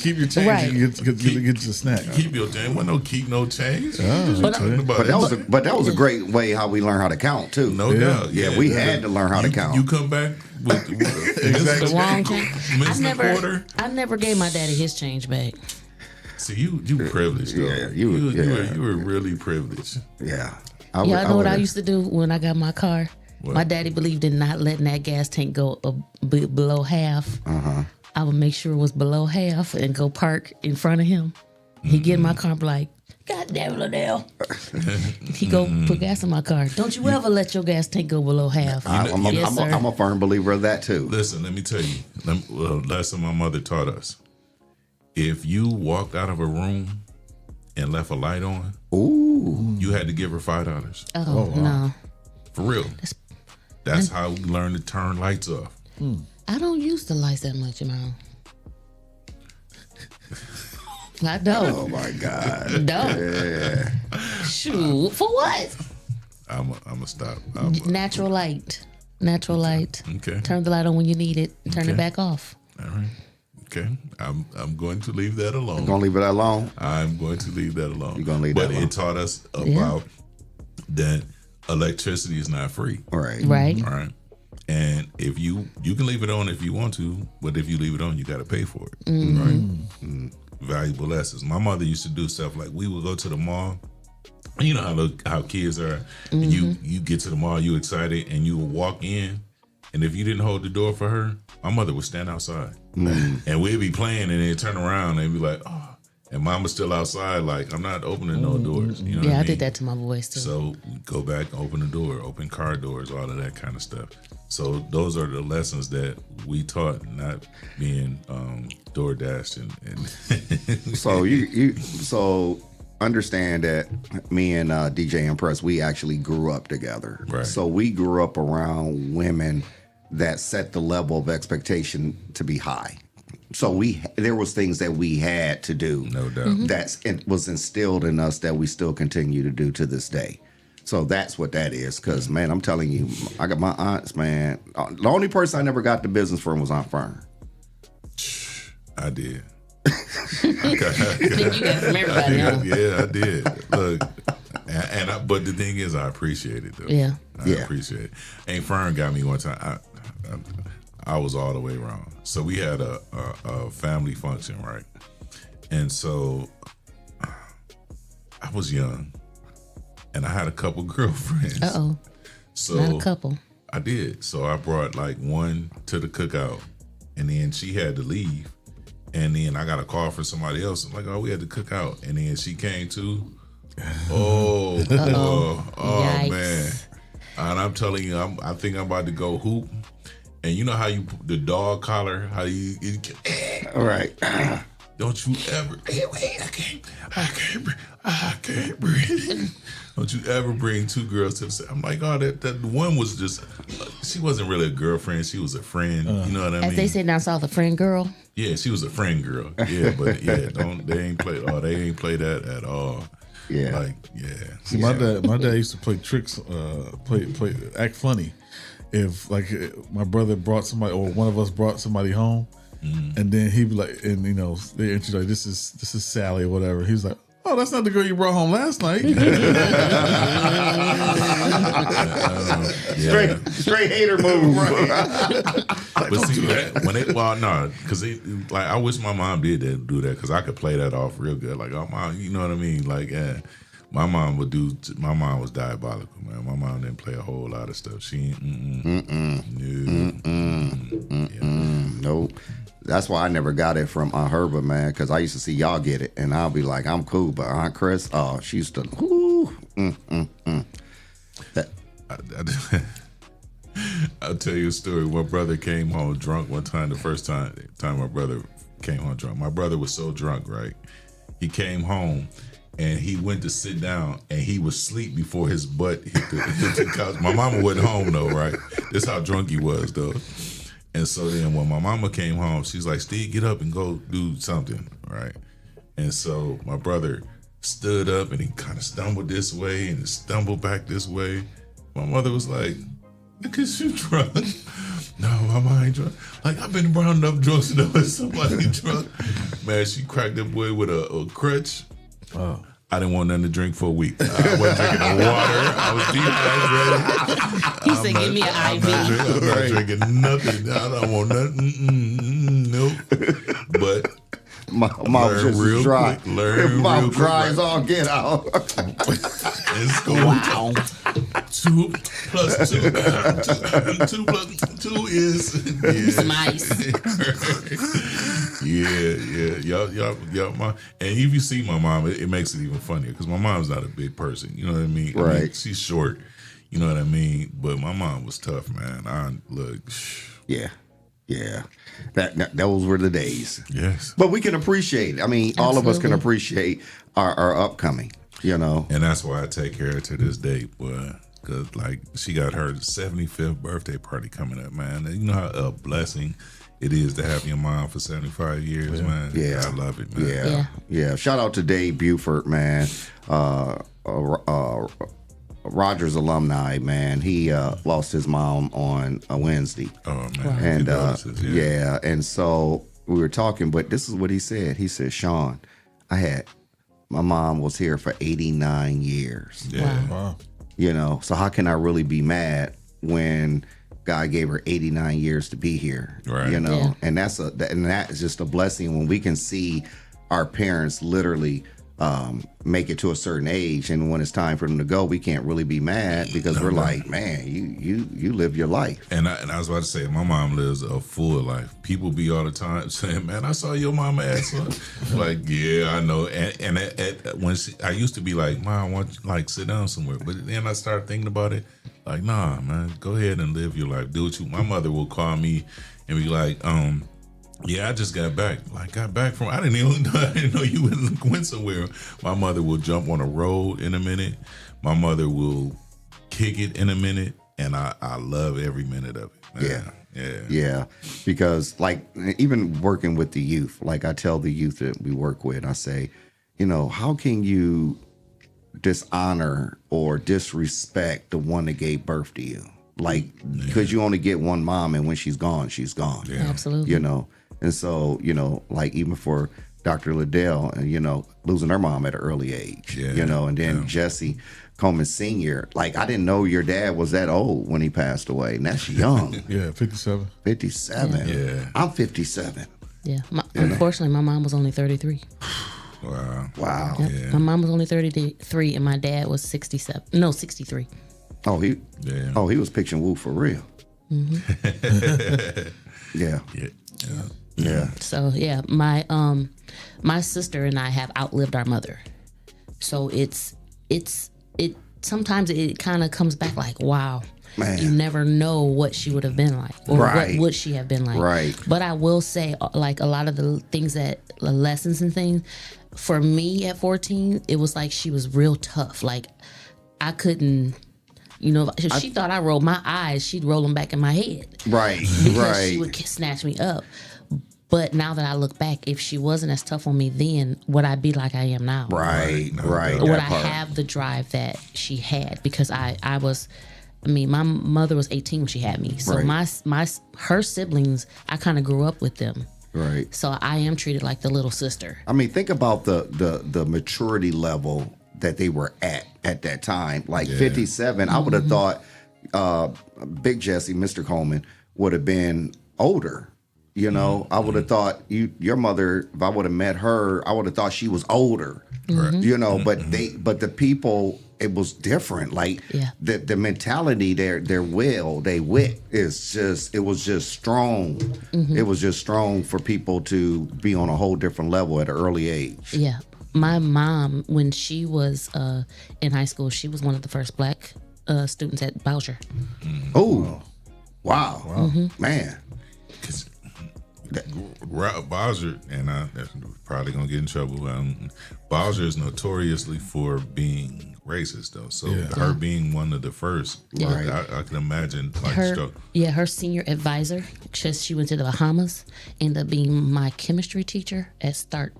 keep your change. Right. And get your snack. Keep your change. Keep no change. But that was a great way how we learn how to count too. No doubt. Yeah, we had to learn how to count. You come back with the wrong change. I never gave my daddy his change back. See, you privileged though. Yeah, you were really privileged. Yeah. I know what I used to do when I got my car. What? My daddy believed in not letting that gas tank go below half. I would make sure it was below half and go park in front of him. He'd get in my car and be like, God damn it, Liddell. He go put gas in my car. Don't you ever let your gas tank go below half. I'm a firm believer of that too. Listen, let me tell you. Lesson my mother taught us. If you walked out of a room and left a light on, you had to give her $5. Oh, wow. No. For real. That's how we learn to turn lights off. I don't use the lights that much, I don't. Oh my God. Don't. Yeah. Shoot. For what? I'm gonna stop. Natural light. Natural light. Okay. Turn the light on when you need it. Turn it back off. All right. Okay. I'm going to leave that alone. You're gonna leave it alone? I'm going to leave that alone. You're gonna leave that alone. But it taught us about that electricity is not free. Right. All right. And if you can leave it on if you want to, but if you leave it on, you got to pay for it. Right. Valuable lessons. My mother used to do stuff like we would go to the mall. You know how kids are. And you get to the mall, you excited, and you would walk in, and if you didn't hold the door for her, my mother would stand outside, and we'd be playing, and they'd turn around and be like, "Oh," and Mama's still outside, like, "I'm not opening no doors." You know what I mean? did that to my boys too. So we go back, open the door, open car doors, all of that kind of stuff. So those are the lessons that we taught, not being DoorDash and So understand that me and DJ Impress, we actually grew up together. Right. So we grew up around women that set the level of expectation to be high. So there was things that we had to do. No doubt. It was instilled in us that we still continue to do to this day. So that's what that is. Because, man, I'm telling you, I got my aunts, man. The only person I never got the business from was Aunt Fern. I did. You got from everybody, huh? Yeah, I did. Look, but the thing is, I appreciate it, though. Yeah. I appreciate it. Aunt Fern got me one time. I was all the way wrong. So we had a family function, right? And so I was young, and I had a couple girlfriends. So not a couple. I did. So I brought like one to the cookout, and then she had to leave. And then I got a call from somebody else. I'm like, oh, we had to cook out. And then she came too. Oh man. And I'm telling you, I think I'm about to go hoop. And you know how the dog collar, how you all right. Don't you ever, wait, I can't breathe. Don't you ever bring two girls to the set. I'm like, oh, that one was just, she wasn't really a girlfriend. She was a friend. You know what I mean? As they say down south, a friend girl. Yeah, she was a friend girl. Yeah, but they ain't play that at all. Yeah. Like, yeah. See, my dad used to play tricks, act funny. If like my brother brought somebody or one of us brought somebody home, and then he'd be like, and they introduce, this is Sally or whatever. He was like, Oh, that's not the girl you brought home last night. Straight hater move. But see that when it because like I wish my mom did do that because I could play that off real good. Like, oh mom, you know what I mean? Like, yeah, my mom would do. My mom was diabolical, man. My mom didn't play a whole lot of stuff. She Nope. That's why I never got it from Aunt Herba, man, because I used to see y'all get it, and I'll be like, I'm cool, but Aunt Chris, oh, she used to, I'll tell you a story. My brother came home drunk one time. The first time my brother came home drunk. My brother was so drunk, right? He came home and he went to sit down and he was asleep before his butt hit the couch. My mama wasn't home though, right? That's how drunk he was though. And so then when my mama came home, she's like, Steve, get up and go do something, right? And so my brother stood up and he kind of stumbled this way and stumbled back this way. My mother was like, look at you drunk. No, mama ain't drunk. Like, I've been around enough drunks to know when somebody drunk. Man, she cracked that boy with a crutch. Oh. I didn't want nothing to drink for a week. I wasn't drinking no water. I was dehydrated. He said, give me an IV. I'm not drinking nothing. I don't want nothing. Nope. But my mom just real dry. Quick. Learn mom real dries quick. all get out. In school. Wow. 2 plus 2. 2 plus 2 is some ice. Y'all, mom. And if you see my mom, it makes it even funnier because my mom's not a big person. You know what I mean? Right. I mean, she's short. You know what I mean? But my mom was tough, man. Yeah. Those were the days. Yes. But we can appreciate it. I mean, all of us can appreciate our upcoming, you know. And that's why I take care of her to this day, boy. Because, like, she got her 75th birthday party coming up, man. And you know how a blessing it is to have your mom for 75 years, man. Yeah. I love it, man. Yeah. Shout out to Dave Buford, man. Rogers alumni, man. He lost his mom on a Wednesday. Oh, man. And and so we were talking, but this is what he said. He said, Sean, my mom was here for 89 years. Yeah. Wow. You know, so how can I really be mad when God gave her 89 years to be here? Right. You know, and that is just a blessing when we can see our parents literally make it to a certain age, and when it's time for them to go, we can't really be mad because we're like, man, you live your life. And I was about to say, my mom lives a full life. People be all the time saying, man, I saw your mama ass. Like, yeah, I know. And when I used to be like, Mom, why don't you like sit down somewhere? But then I started thinking about it, like, nah, man, go ahead and live your life. Do what you. My mother will call me and be like, yeah, I just got back. Like, I didn't know you went somewhere. My mother will jump on a road in a minute. My mother will kick it in a minute, and I love every minute of it. Man. Yeah. Because, like, even working with the youth, like I tell the youth that we work with, I say, you know, how can you dishonor or disrespect the one that gave birth to you? Like, because you only get one mom, and when she's gone, she's gone. Yeah. Absolutely. You know. And so, you know, like even for Dr. Liddell, and you know, losing her mom at an early age, you know, and then Jesse Coleman Sr., like I didn't know your dad was that old when he passed away, and that's young. 57. 57. Yeah. I'm 57. Yeah. Unfortunately, my mom was only 33. Wow. Yep. Yeah. My mom was only 33, and my dad was 63. Oh, he was pitching Woo for real. Mm-hmm. Yeah. So yeah, my sister and I have outlived our mother. So it sometimes it kind of comes back like, wow, man, you never know what she would have been like, or what would she have been like. Right. But I will say, like a lot of the things the lessons and things, for me at 14, it was like she was real tough. Like I couldn't. You know, if she thought I rolled my eyes, she'd roll them back in my head. Right, because she would snatch me up. But now that I look back, if she wasn't as tough on me then, would I be like I am now? Right. Would I have the drive that she had? Because my mother was 18 when she had me. So her siblings, I kind of grew up with them. Right. So I am treated like the little sister. I mean, think about the maturity level that they were at that time. Like 57, I would have thought Big Jesse, Mr. Coleman, would have been older. You know, I would have thought your mother, if I would have met her, I would have thought she was older. You know, but the people, it was different. Like the mentality, their wit is just, it was just strong. It was just strong for people to be on a whole different level at an early age. Yeah. My mom, when she was in high school, she was one of the first black students at Bowsher. Oh, wow. Man. Bowser, and I'm probably gonna get in trouble. Bowser is notoriously for being racist, though. So her being one of the first, I can imagine like her senior advisor, because she went to the Bahamas, ended up being my chemistry teacher at Start.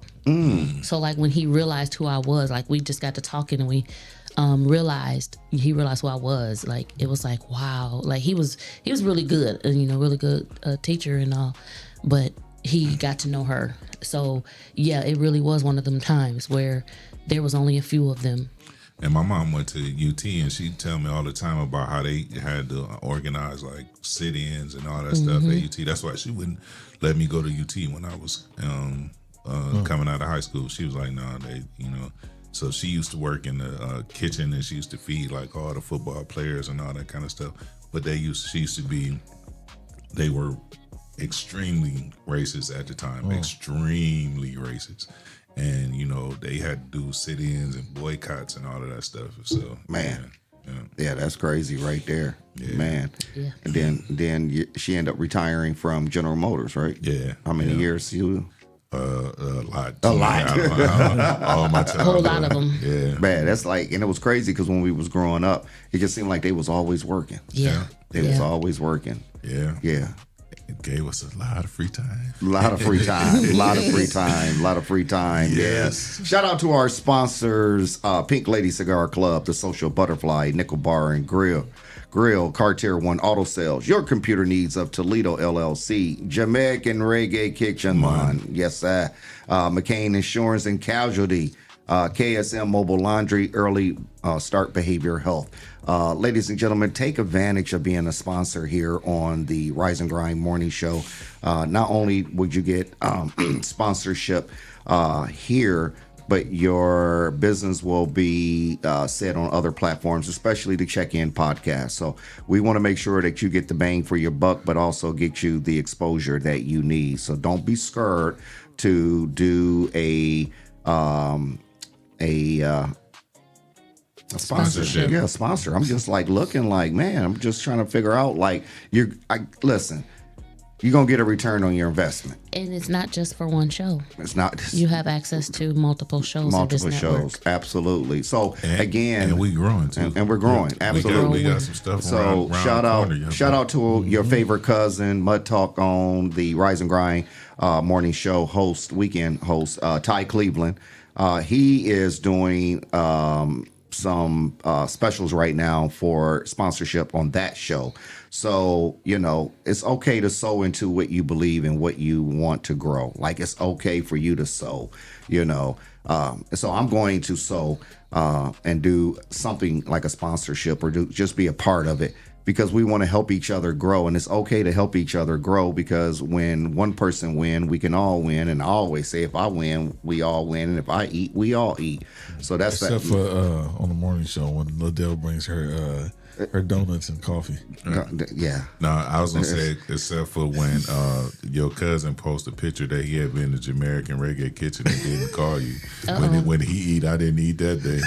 So like when he realized who I was, like we just got to talking and we realized who I was. Like it was like, wow, like he was really good, really good teacher and all. But he got to know her. So, yeah, it really was one of them times where there was only a few of them. And my mom went to UT, and she'd tell me all the time about how they had to organize, like, sit-ins and all that stuff at UT. That's why she wouldn't let me go to UT when I was coming out of high school. She was like, nah, So she used to work in the kitchen, and she used to feed, like, all the football players and all that kind of stuff. But they were extremely racist at the time, extremely racist. And, they had to do sit-ins and boycotts and all of that stuff. So, man. Yeah, that's crazy right there. Man. Yeah. And then she ended up retiring from General Motors, right? Yeah. How many years you? A lot. A lot. All my time. A whole lot of them. Yeah. Man, that's like, and it was crazy because when we was growing up, it just seemed like they was always working. Yeah. They was always working. Yeah. Yeah. It gave us a lot of free time. A lot of free time. A lot of free time. A lot of free time. Yes. Yeah. Shout out to our sponsors, Pink Lady Cigar Club, The Social Butterfly, Nickel Bar and Grill, Cartier One Auto Sales, Your Computer Needs of Toledo LLC, Jamaican Reggae Kitchen, yes sir, McCain Insurance and Casualty, KSM Mobile Laundry, Early Start Behavior Health. Ladies and gentlemen, take advantage of being a sponsor here on the Rise and Grind Morning Show. Not only would you get sponsorship here, but your business will be set on other platforms, especially the Check-In podcast. So we want to make sure that you get the bang for your buck, but also get you the exposure that you need. So don't be scared to do a sponsorship. Yeah, sponsor. I'm just like looking like, man, I'm just trying to figure out like listen, you're going to get a return on your investment. And it's not just for one show. It's not. You have access to multiple shows. Multiple shows. Absolutely. So again, and we growing too. And we're growing. Absolutely. We got some stuff. So shout out to your favorite cousin, Mud Talk on the Rise and Grind morning show weekend host, Ty Cleveland. He is doing some specials right now for sponsorship on that show. So, it's okay to sow into what you believe and what you want to grow. Like, it's okay for you to sow, So I'm going to sow and do something like a sponsorship or just be a part of it, because we want to help each other grow. And it's okay to help each other grow, because when one person wins, we can all win. And I always say, if I win, we all win. And if I eat, we all eat. So that's except for on the morning show when Liddell brings her donuts and coffee. Yeah. No, I was gonna say, except for when your cousin posted a picture that he had been to Jamaican Reggae Kitchen and didn't call you. When he eat, I didn't eat that day.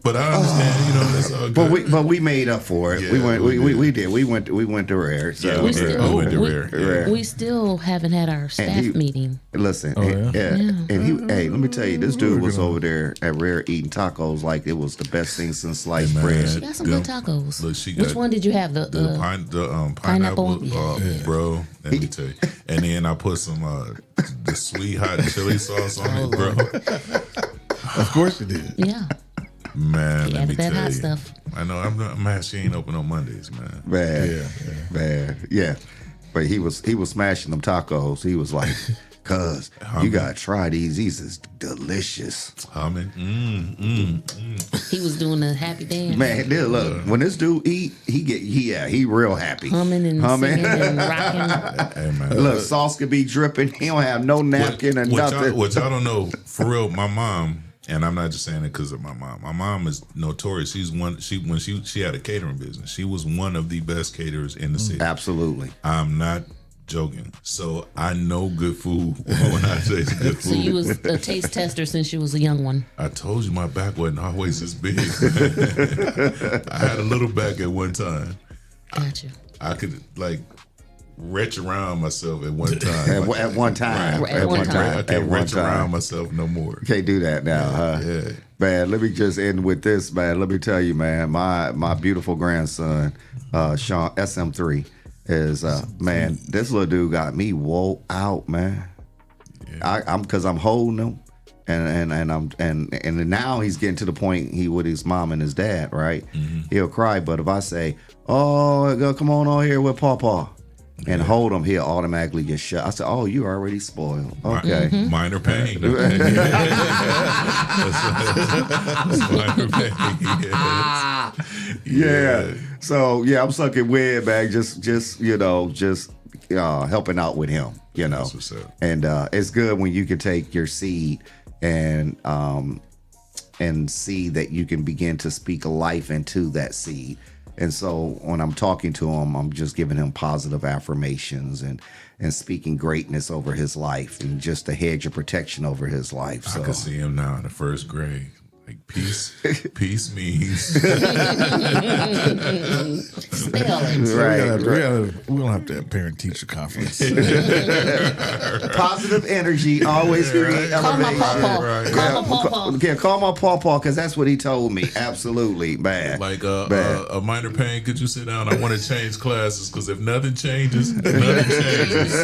But I understand, that's all good. But we made up for it. Yeah, we did. We went to Rare. So we went to Rare. We still haven't had our staff meeting. Listen, and let me tell you, this dude was over there at Rare eating tacos like it was the best thing since sliced bread. She got some good tacos. Look, Which one did you have? The pineapple, bro. Let me tell you. And then I put some the sweet hot chili sauce on it, bro. Of course you did. Yeah. Man, He let me added that tell hot you. stuff. I know. I'm mad she ain't open on Mondays, man. Man. Yeah. But he was smashing them tacos. He was like, cuz you gotta try these. These is delicious. Humming. He was doing a happy dance. Man, look, when this dude eat, he real happy. Humming and singing and rocking. Hey, man. Look, sauce could be dripping. He don't have no napkin or nothing. What y'all don't know, for real, my mom, and I'm not just saying it because of my mom. My mom is notorious. She had a catering business. She was one of the best caterers in the city. Absolutely. I'm not joking. So I know good food when I say it's good food. So you was a taste tester since you was a young one. I told you my back wasn't always this big. I had a little back at one time. Gotcha. I could retch around myself at one time. At one time. At one time. I can't retch around myself no more. Can't do that now, huh? Yeah. Man, let me just end with this, man. Let me tell you, man, my beautiful grandson, Sean, SM3, is man, this little dude got me wore out, man. Yeah. I'm holding him, and now he's getting to the point he with his mom and his dad, right? Mm-hmm. He'll cry, but if I say, "Oh, come on here with Pawpaw," and hold him, he'll automatically get shut. I said, "Oh, you already spoiled." Okay, minor pain. Okay. That's minor pain. Yeah. So I'm sucking weird, man. Just helping out with him, That's what's up. And it's good when you can take your seed and see that you can begin to speak life into that seed. And so when I'm talking to him, I'm just giving him positive affirmations and speaking greatness over his life and just a hedge of protection over his life. So I can see him now in the first grade. Like peace means Spell it. Right. We're gonna have to have parent teacher conference. Positive energy always create elevation. Call my pawpaw. Yeah, call my pawpaw because that's what he told me. Absolutely, man. Like a minor pain. Could you sit down? I want to change classes because if nothing changes, nothing changes.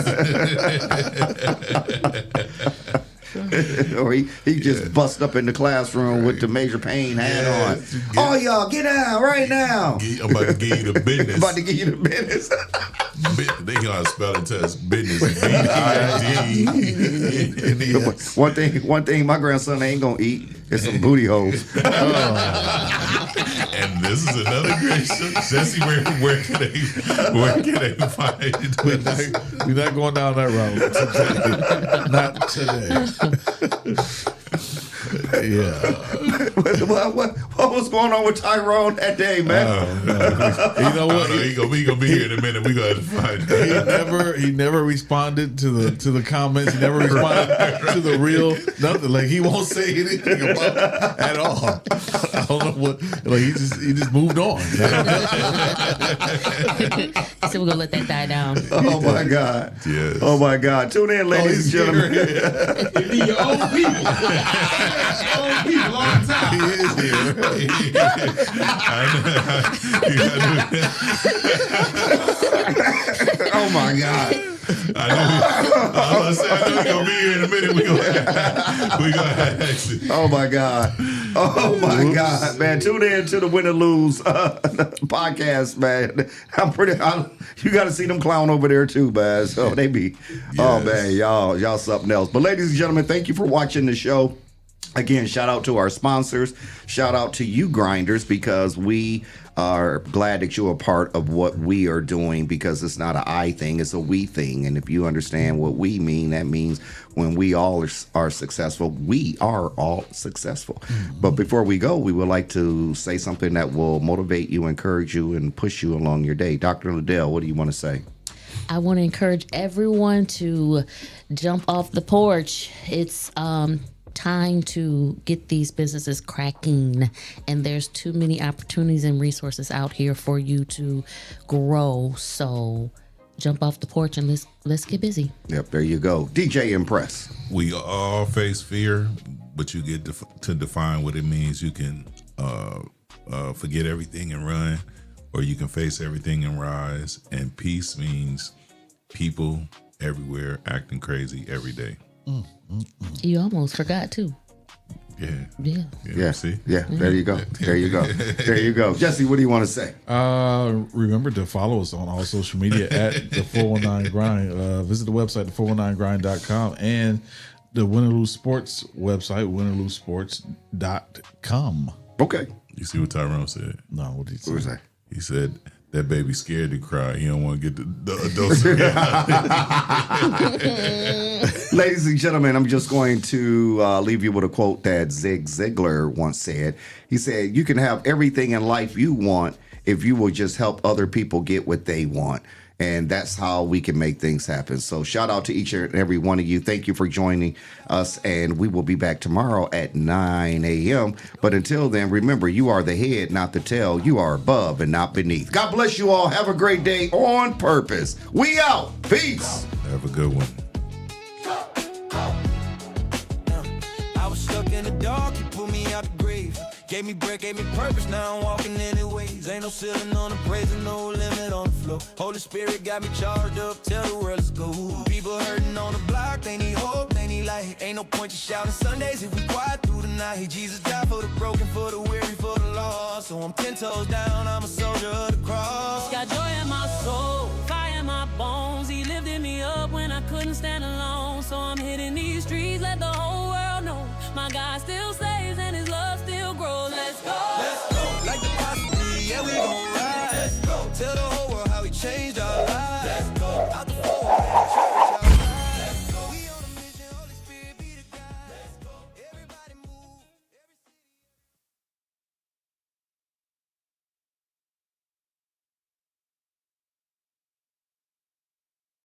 Or he just bust up in the classroom with the major pain hat on. Oh, y'all, get down right now. I'm about to give you the business. About to give you the business. They got a spelling test. Business. B-I-D. One thing my grandson ain't gonna eat is some booty holes. And this is another great show. Jesse, where can they find it? We're not going down that road today. Not today. Yeah. What was going on with Tyrone that day, man? You know what? He gonna be here in a minute. We gotta find it. He never responded to the comments. He never responded to the real nothing. Like he won't say anything about at all. I don't know what. Like he just moved on. So we're gonna let that die down. Oh my God. Yes. Oh my God. Tune in, ladies and gentlemen. It be your old people. Old people all the time. He is here. Oh my God. I know he's gonna be here in a minute. We gonna exit. Oh my God. Oh my God, man. Tune in to the Win or Lose podcast, man. You got to see them clown over there too, man. So they be, oh man, y'all something else. But ladies and gentlemen, thank you for watching the show. Again, shout out to our sponsors. Shout out to you grinders, because we are glad that you're a part of what we are doing, because it's not an I thing, it's a we thing. And if you understand what we mean, that means when we all are successful, we are all successful. Mm-hmm. But before we go, we would like to say something that will motivate you, encourage you, and push you along your day. Dr. Liddell, what do you want to say? I want to encourage everyone to jump off the porch. It's time to get these businesses cracking, and there's too many opportunities and resources out here for you to grow. So jump off the porch and let's get busy. Yep, there you go. DJ Impress. We all face fear, but you get to define what it means. You can forget everything and run, or you can face everything and rise. And peace means people everywhere acting crazy every day. You almost forgot too. Yeah. See? Yeah. There you go. There you go. There you go. Jesse, what do you want to say? Remember to follow us on all social media at the 419 Grind. Visit the website, the419grind.com, and the Win or Lose Sports website, winnerlosesports.com. Okay. You see what Tyrone said? No, what did he say? What was that? He said that baby scared to cry. He don't want to get the dose of reality. Ladies and gentlemen, I'm just going to leave you with a quote that Zig Ziglar once said. He said, "You can have everything in life you want if you will just help other people get what they want." And that's how we can make things happen. So shout out to each and every one of you. Thank you for joining us. And we will be back tomorrow at 9 a.m. But until then, remember, you are the head, not the tail. You are above and not beneath. God bless you all. Have a great day on purpose. We out. Peace. Have a good one. I was stuck in the dark, you pulled me out the grave. Gave me breath, gave me purpose, now I'm walking anyways. Ain't no ceiling on the praise and no limit on the floor. Holy Spirit got me charged up, tell the world let's go. People hurting on the block, they need hope, they need light. Ain't no point to shouting Sundays if we quiet through the night. Jesus died for the broken, for the weary, for the lost. So I'm 10 toes down, I'm a soldier of the cross. Got joy in my soul, fire in my bones. He lifted me up when I couldn't stand alone. So I'm hitting these streets, let the whole world know my God still saves.